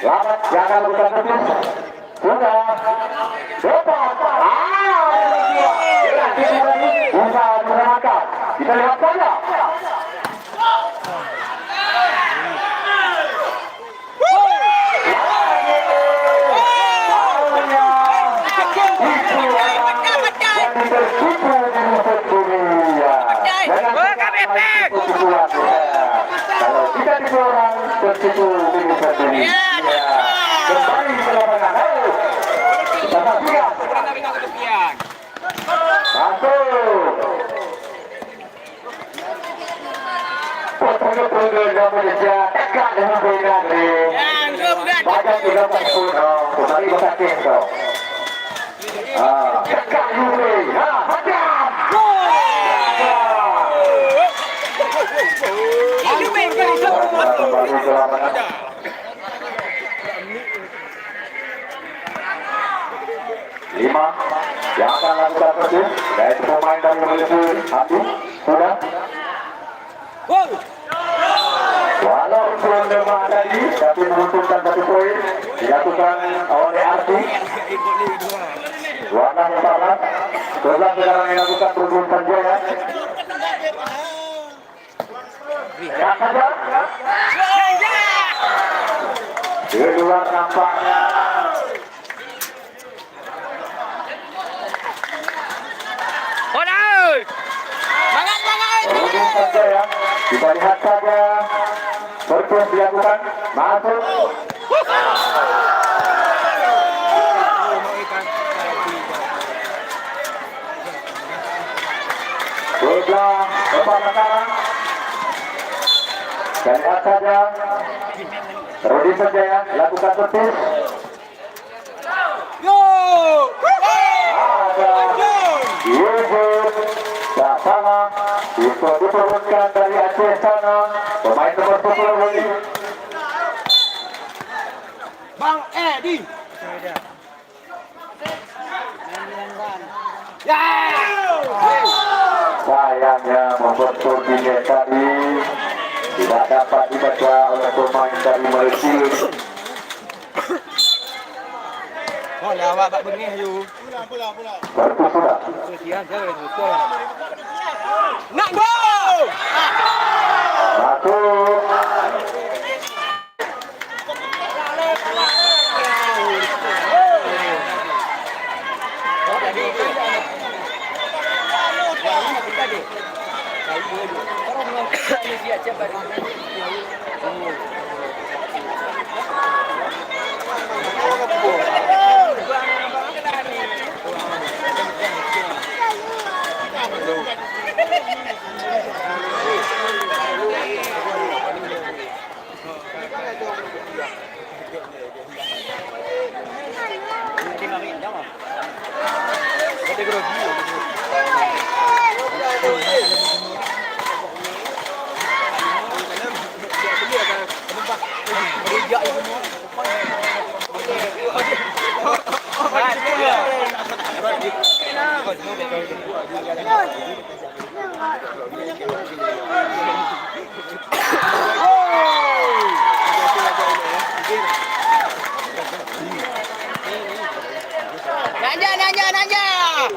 Lamat, jangan bukan servis. Sudah. Depan. Bisa diselamatkan. Kita lihat saja. jadi tertipu di musim dunia. Kalau tidak tipu orang, tertipu di musim dunia. Kembali ke lapangan. Ayo. Sama siap. Masuk. Potong-potong dalam Malaysia dekat dengan Bengkari. Banyak juga pun dong. Kembali bersaking dong. Dekat Yuri. Macam. Kembali ke lapangan. Lima yang akan lakukan tertib, yaitu pemain dari Malaysia Hati sudah. Walaupun lemah tadi, tapi menguntungkan 1 poin dilakukan oleh Arti. Warna Mustafa, sebelah sekarang dilakukan Rukun Sanjaya. Lihat saja. Di luar nampaknya. Rukun Sanjaya, kita lihat saja. Berpun dilakukan, masuk. Sebelah depan sekarang. Dan lihat saja. Rudi Sanjaya lakukan tertib. Ada Yusuf Dasana itu diturunkan dari Aceh sana. Pemain nomor 10 ini Bang Edi. Ya. sayangnya membentur diri tadi tidak dapat dibaca oleh pemain dari Malaysia. Oh, lawak bak bengih you. Bertu sudah. Kesian saya betul. Nak gol. Masuk. Nanya.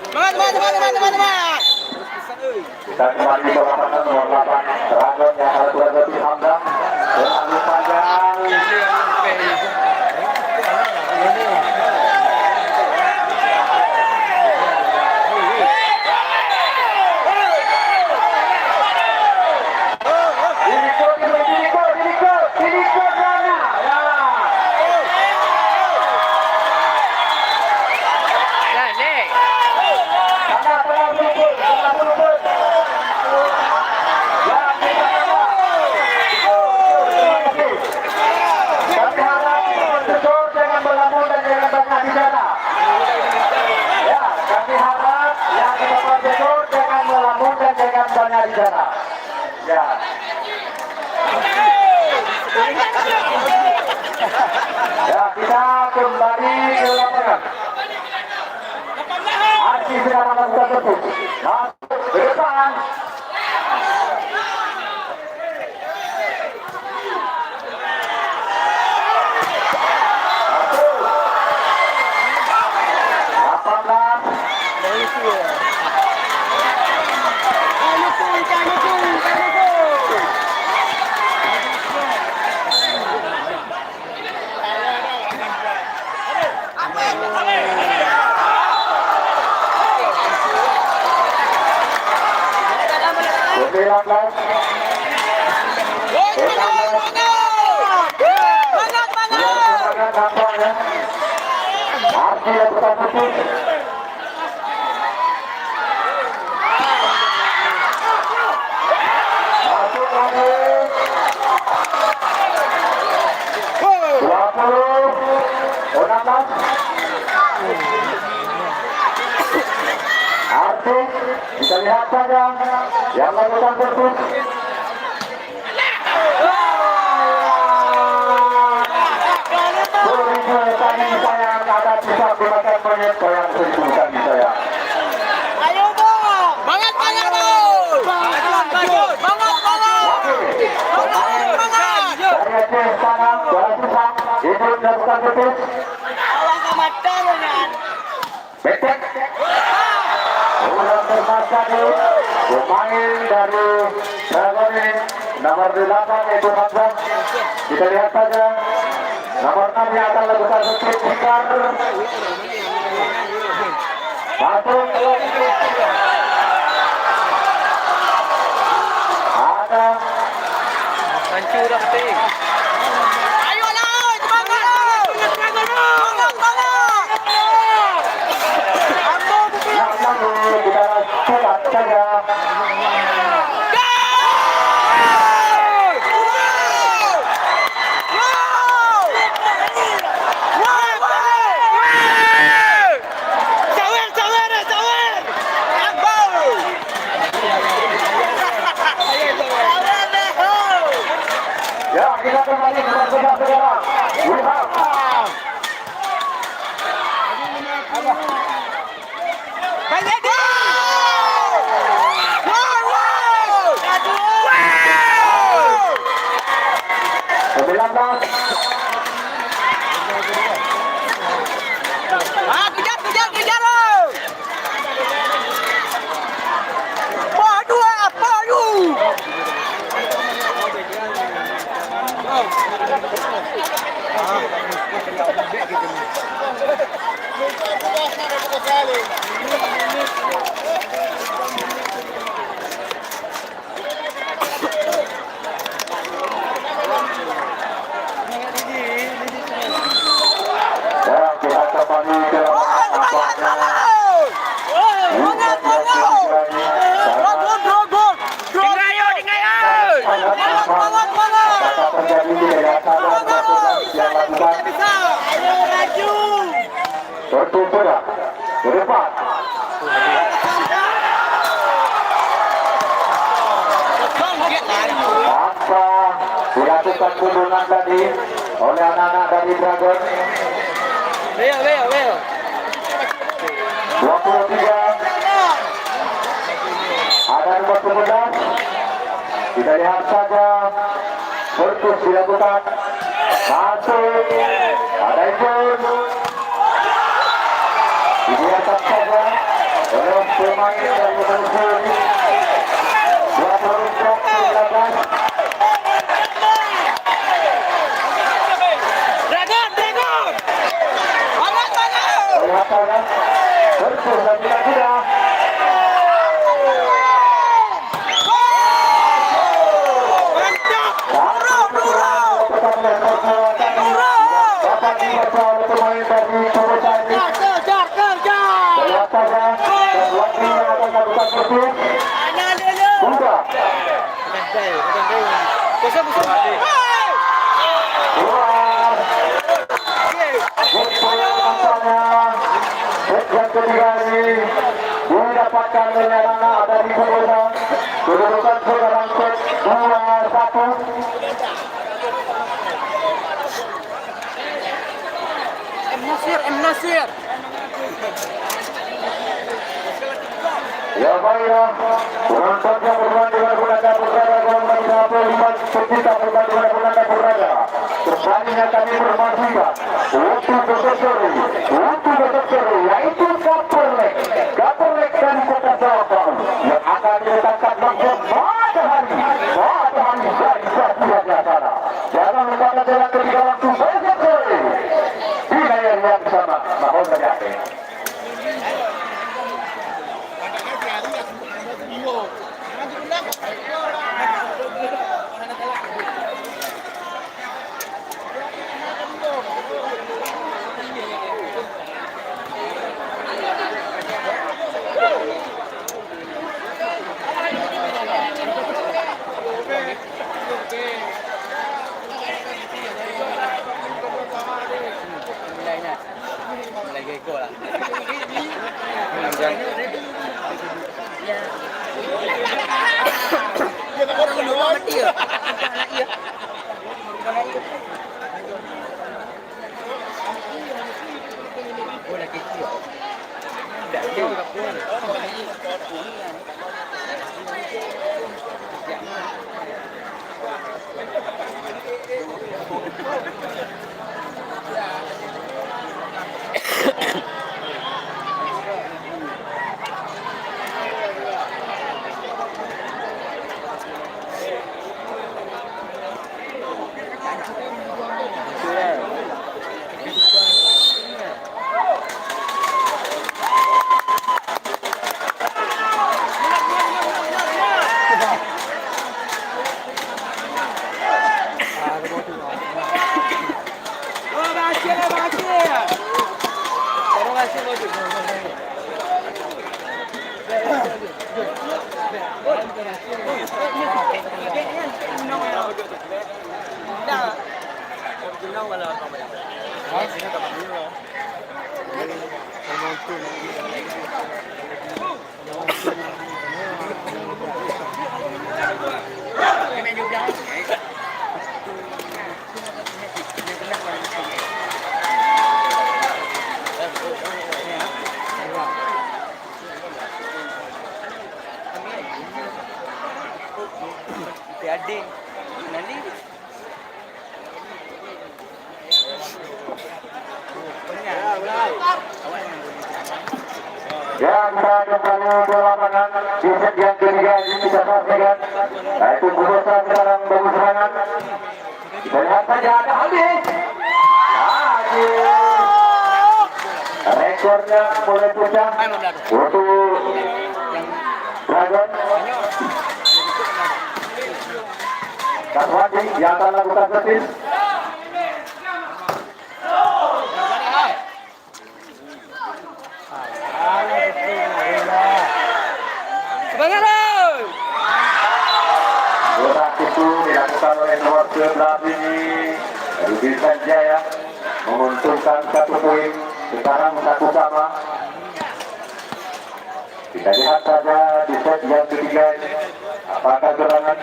Teman. Kita kembali ke lapangan nomor 8 Dragon yang akan berhadapi Hamdan dengan panjang. Ya, kita kembali ke lapangan. Arti sekarang melakukan tertib. Masuk ke depan. 19. Semangat nampaknya. Arti yang putus. Masuk lagi. 20. 16. Arti bisa lihat saja yang melakukan putus. Tadi saya ada bisa gunakan proyek yang seribukan saya. Ayo dong. Banget banget dong. Banget Dari Aceh sana, bola susah, itu melakukan putus. Awas sama dengan. Betek. Ulang termasa nih, pemain dari Dragon ini nomor 8 yaitu Hamzah. Kita lihat saja. Nomor 6 yang akan lakukan putus besar. Masuk. Ada. Hancur dah hati. Ayo lah, semangat. Yang lalu kita surat saja. Ya, kita kembali ke saudara-saudara. Lihat. Banyak dia. 19. Kejar lo. Padu. Ya, kita kembali ke terjadi di daerah Sabang yang lakukan tertutup ke depan. Tanpa dilakukan kunjungan tadi oleh anak-anak dari Dragon. Leo. 23. Ada nomor 11. Kita lihat saja putus dilakukan. Masuk. Ada itu. Dibiarkan saja oleh pemain yang menuju 24-19. Lihat saja putus dan tidak. Didapatkan oleh anak dari Bobosa. Kedudukan sekarang 2-1. M Nasir. Ya baiklah, penonton yang bermain dengan Belanda berada dalam menit 55 pencipta bermain dengan Belanda berada. Sebaliknya kami informasikan untuk besok sore, yaitu Kaperlek dari Kota Sabang yang akan diletakkan langsung matahari dari Satya sana. Jangan lupa jalan ketiga waktu besok sore di layar yang sama. Mohon terjadi. Nanti Adik nanti Ya, kita kembali ke lapangan di set yang ketiga ini kita saksikan. Yaitu Kubosa sekarang bagus serangan. Kita lihat saja ada habis. Rekornya mulai pecah untuk Dragon. Kaswadi yang akan lakukan servis. Bola itu dilakukan oleh nomor 11 ini Rudi Sanjaya menguntungkan 1 poin. Sekarang 1-1. Kita lihat saja di set yang ketiga ini apakah gerangan.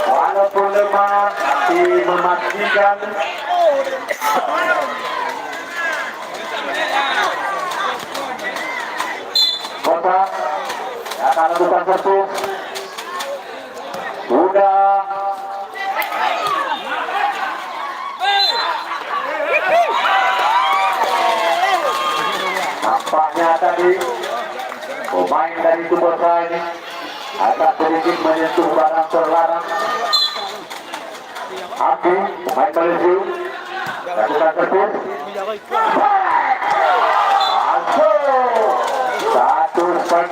Walaupun lemah, tapi memastikan. Kota akan lakukan servis. Sudah. Nampaknya tadi pemain dari Kubosa ini agak sedikit menyentuh barang terlarang. Abdi, pemain Malaysia, lakukan servis. Satu set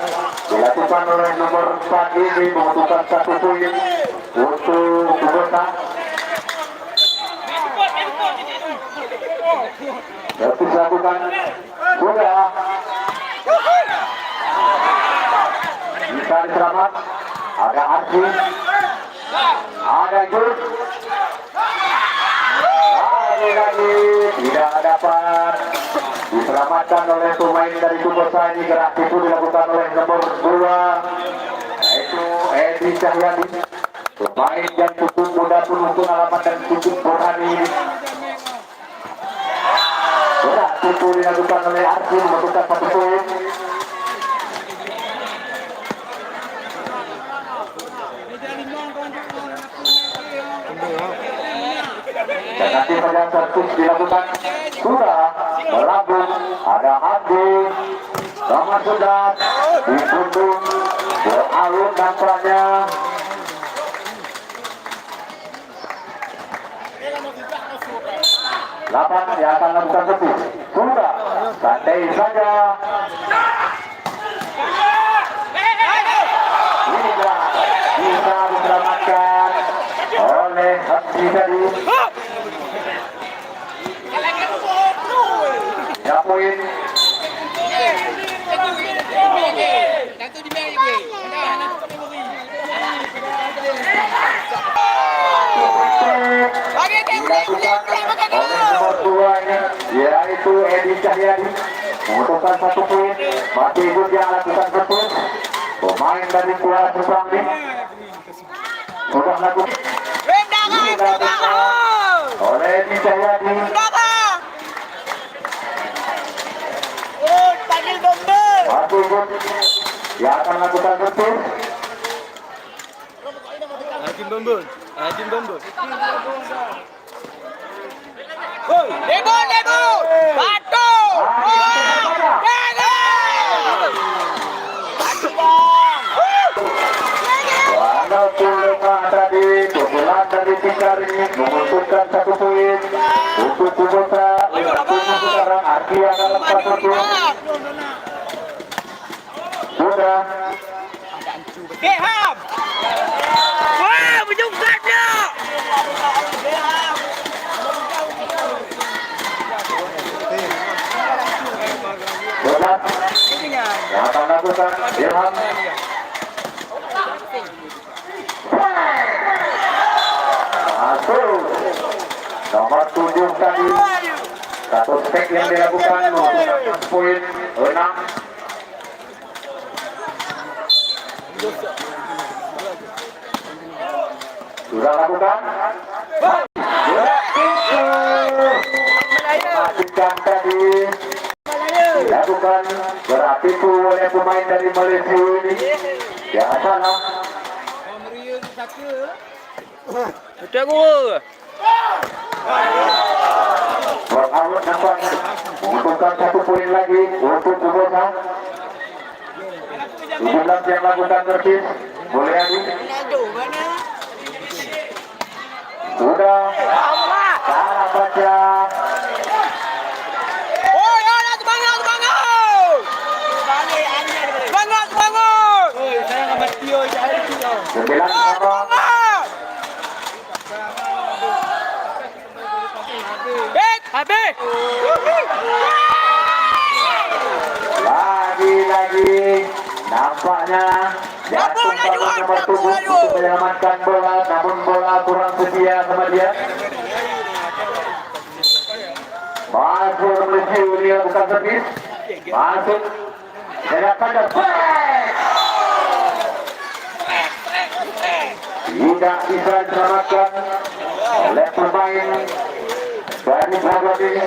dilakukan oleh nomor 4 ini membutuhkan 1 poin untuk Kubosa. Servis dilakukan. Sudah. Bisa diselamat. Ada Arsi. Ada Jus. Lagi-lagi tidak dapat diselamatkan oleh pemain dari Kubosa ini. Gerak itu dilakukan oleh nomor 2 yaitu Edi Cahyadi, pemain yang cukup muda penuh pengalaman dan cukup berani ini. Gerak itu dilakukan oleh Arsi membutuhkan 1 poin. Dan nanti pada servis dilakukan. Sudah melambung. Ada Abdi sama sudah dipundung beralun nampaknya. Lapan yang akan lakukan servis. Sudah santai saja. Tidak bisa diselamatkan oleh Abdi tadi. Ya poin. Satu di mana gue? dilakukan oleh nomor 2 ini, yaitu Edi Cahyadi, memutuskan 1 poin. Masih ikut yang lakukan betul pemain dari Kuala Sukambi sudah lakukan oleh Edi Cahyadi. Masih ikut yang akan lakukan betul. Hakim Bambun. Hakim Bambun. Debo! Batu! Walaupun lemah tadi, pukulan dari Tikar ini memutuskan 1 poin untuk Kubosa. Sekarang Arki akan lepas 1. Sudah. Beham! Wah, menjungkatnya! Sudah. Yang akan lakukan Ilham. Masuk. Nomor 7 tadi. 1 step yang dilakukan memutuskan poin 6. Sudah lakukan. Matikan tadi. Dilakukan berarti itu oleh pemain dari Malaysia ini. Jangan salah. Udah gua. Workout nampak membutuhkan 1 poin lagi untuk Kubosa. 17 yang lakukan tertib. Boleh lagi. Sudah. Cara baca. Oh, ya, semangat! Semangat! Oi, saya sama Tio cari Tio. 9 sama. Habis! Lagi nampaknya jatuh pada nomor 7 untuk menyelamatkan bola, namun bola kurang setia sama dia. Masuk Malaysia ini bukan servis. Masuk. Tidak pada tidak bisa diselamatkan oleh pemain dari sahabat ini.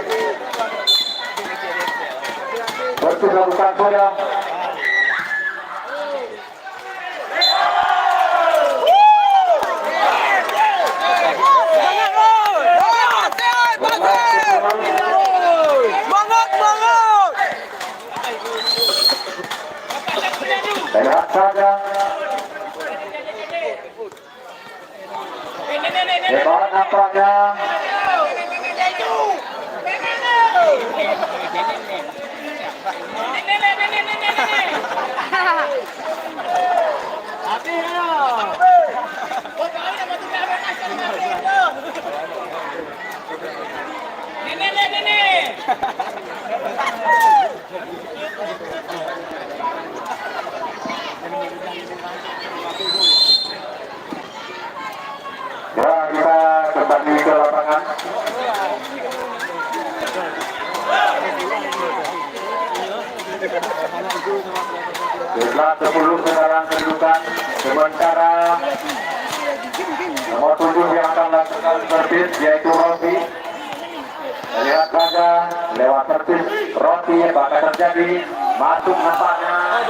Betul lakukan bola. Lihat saja. Hebat nampaknya. Ya, kita kembali ke lapangan. Setelah 10 sekarang kedudukan sementara nomor 7 yang akan melakukan servis yaitu Roti. Lihat saja lewat servis Roti bakal terjadi masuk nampaknya.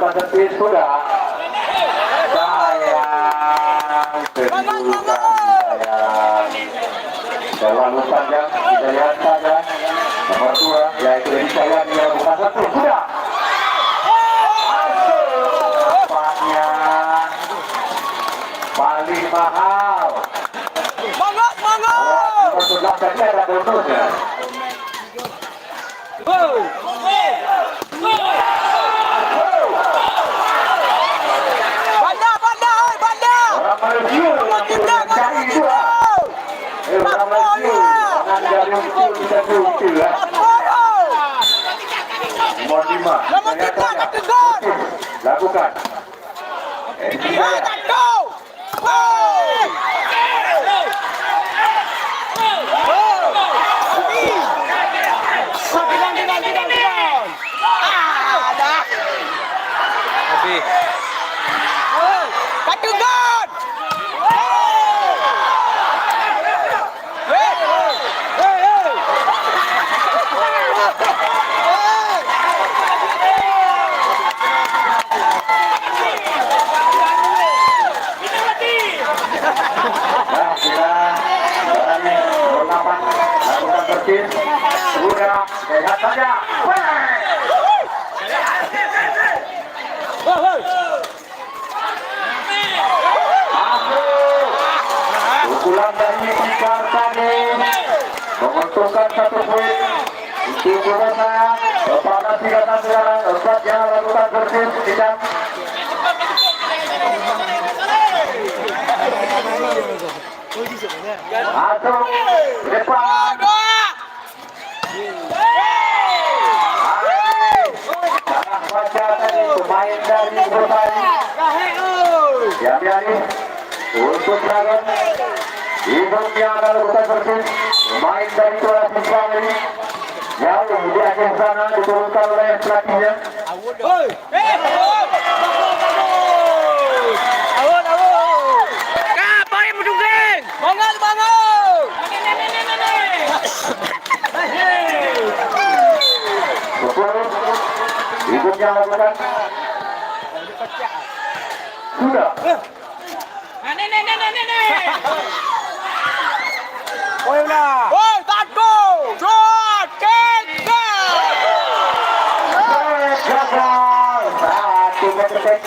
Tapi sudah sayang kedudukan terlalu panjang. Kita lihat saja nomor 2 yaitu Sayang yang bukan 1 sudah nampaknya paling mahal. Semangat! Nomor 11 tadi ada bonusnya. Orang Malaysia yang mencari dua. Orang Malaysia dengan dari usul bisa diutil ya. Nomor 5. Lakukan. Habis. Nah, kita berani berlapan. Lakukan bersih. Sudah, sehat saja. Pukulan dari Fikar tadi menguntungkan 1 poin untuk Borneo kepada 3 tangan empat yang lakukan bersih tidak masuk depan salah baca tadi pemain dari Borneo Yamiani untuk Dragon hidupnya akan lakukan bersih pemain dari Kuala Simpang ini jauh di akhir sana diturunkan oleh pelatihnya hidupnya lakukan sudah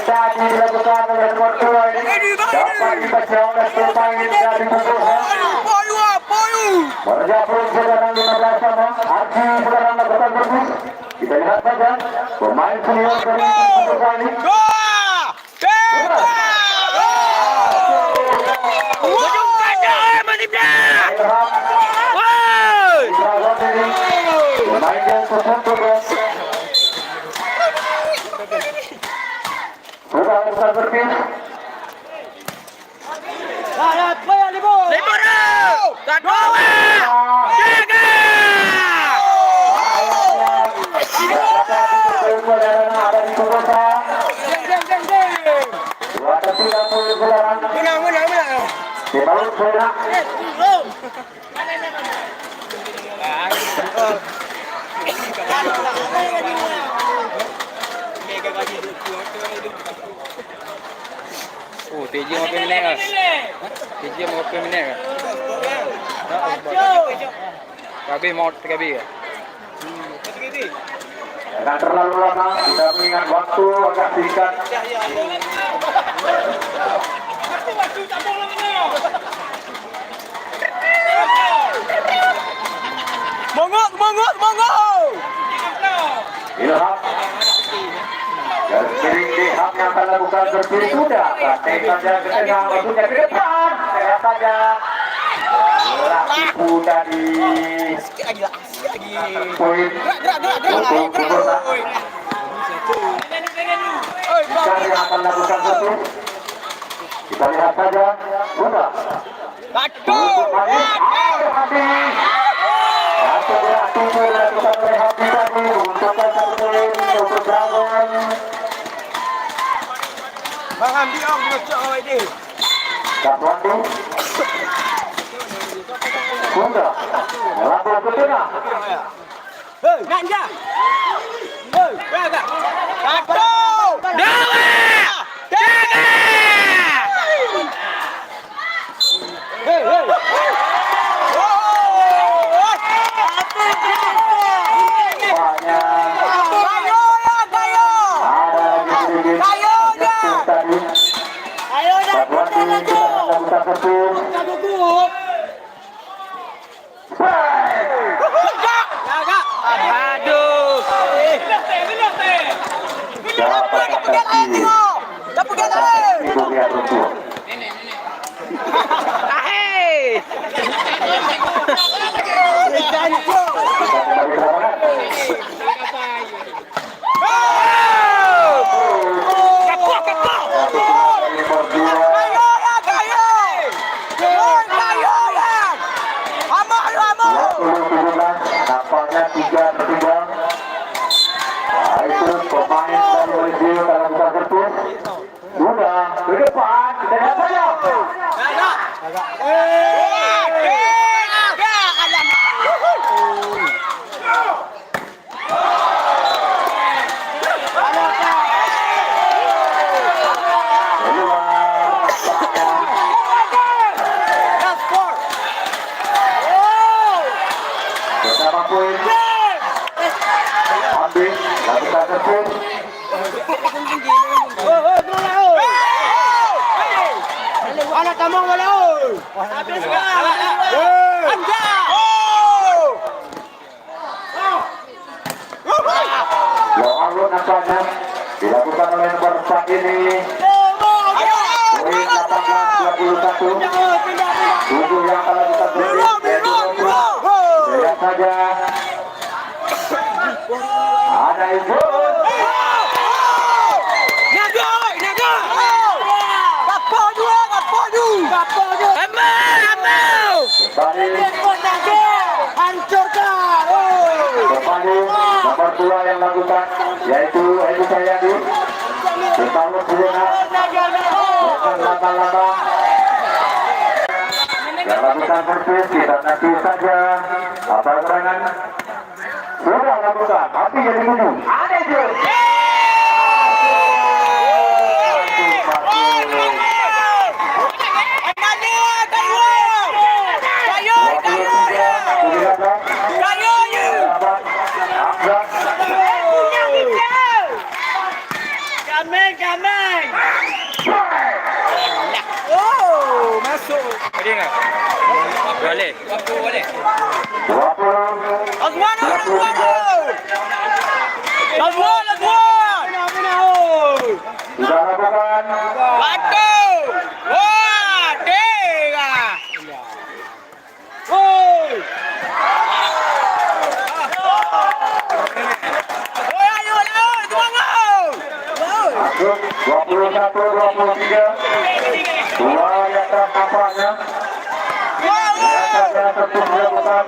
tadi dilakukan oleh nomor 2 ini dapat dibaca oleh pemain dari Bogor. Berjabung sekarang 15 sama Arji sekarang lakukan berbus. Kita lihat saja pemain senior dari Bogor ini. Pemain yang Bogor. Sudah lakukan berbus. Oh, TJ mau peminat ke? TJ mau peminat ke? Kabi mau kabi ke? Jangan terlalu lama, kita mengingat waktu agak singkat. Ilham dan kiri Ilham yang akan lakukan bersih sudah praktek saja ke tengah maksudnya ke depan sehat saja tipu dari poin untuk Kubota Fikar yang akan lakukan bersih kita lihat saja sudah untuk habis atau berarti dilakukan oleh Habib tadi untuk satu poin untuk Dragon. Bang Hamdi om ngecek awak ini. Kapwandi. Bunda. Melambung ke tengah. Hei, nak je. Hei, berapa? Satu. Dua. Tiga. Hei, hei. Aduh. Dapat kaki. Ibu lihat runtuh. Ahai. Kita kembali ke lapangan. Nomor 2017 nampaknya 3 tertinggal. Nah, itu pemain dari Malaysia dalam buka kertas. Sudah ke depan, kita lihat saja. Bersama poin. Ambil, lakukan kertas. Anak tamang wala. Habis ka. Anda. Lawan nampaknya dilakukan oleh nomor 4 ini. Poin 18-21. Tujuh yang kalah kita beri. Lihat saja. Ada ibu. Kembali nomor 2 yang lakukan yaitu Edi Sayadi. Dibangun sejenak dengan lama-lama yang lakukan persis. Kita nanti saja apa keterangan sudah lakukan tapi jadi tujuh. Ada itu. Gameng. Oh, masuk. Ada enggak? Boleh. 20. Azwan. Sudah lakukan. Waduh. Wah, dega. Oh. Masuk 21-23. Dua yang nampaknya. Saya tetap dilakukan.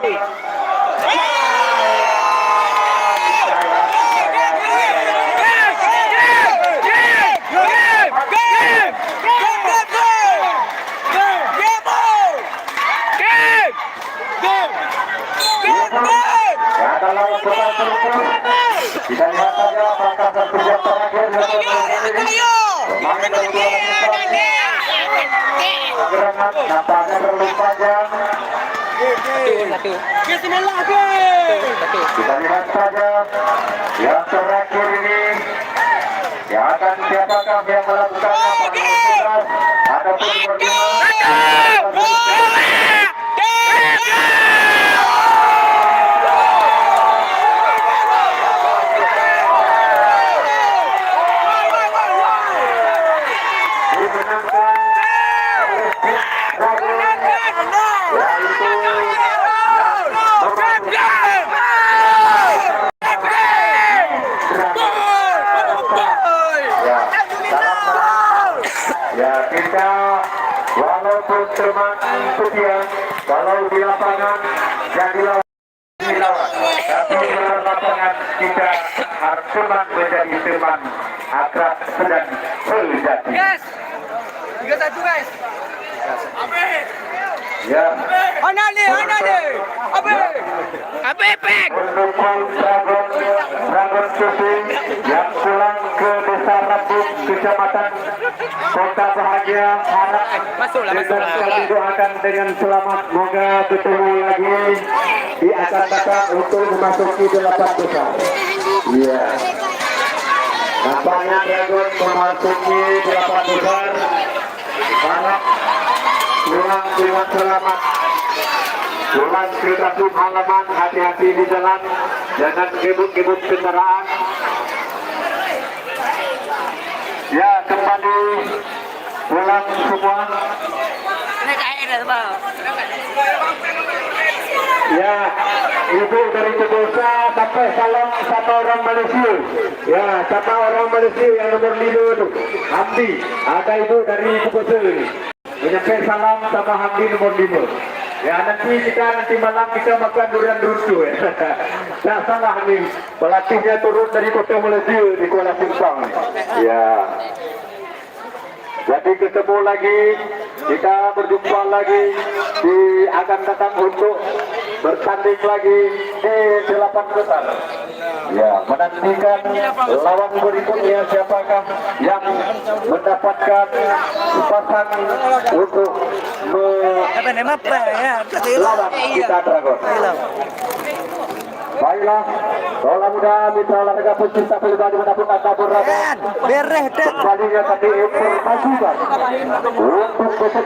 Yang akan lakukan terus. Kita lihat saja apakah satu jam terakhir pemain dari bola gerangan nampaknya terlalu panjang. Kita lihat saja yang terakhir ini yang akan siapakah yang melakukan tugas ataupun bagaimana. Ya, kita walaupun teman setia, kalau di lapangan jadi lawan, tapi di luar lapangan kita harus teman menjadi teman akrab sedang sejati. Guys. 3-1 guys. Ya, Anale. Abe pek. pendukung Dragon Shooting yang pulang ke desa Rabuk, kecamatan Kota Bahagia, harap Masuklah. kami doakan dengan selamat. Moga bertemu lagi di akan datang untuk memasuki 8 besar. Iya. Nampaknya Dragon memasuki 8 besar. Harap pulang dengan selamat. Pulang ke kampung halaman, hati-hati di jalan, jangan gebuk-gebuk kendaraan. tadi pulang semua. Naik air bang. Ya, ibu dari Cebosa sampai salam sama orang Malaysia. Ya, sama orang Malaysia yang nomor 5 itu, Hamdi. Ada ibu dari Cebosa ini. Menyampaikan salam sama Hamdi nomor 5. Ya, nanti malam kita makan durian runtuh ya. Nah, salah nih. Pelatihnya turun dari kota Malaysia di Kuala Simpang. Ya. Jadi ketemu lagi, kita berjumpa lagi di akan datang untuk bertanding lagi di 8 besar. Ya, menantikan lawan berikutnya siapakah yang mendapatkan kesempatan untuk melawan kita Dragon. Baiklah, bola muda mitra olahraga pencinta pribadi mendapat angka berapa? Beres deh. Kembalinya tadi informasikan untuk besok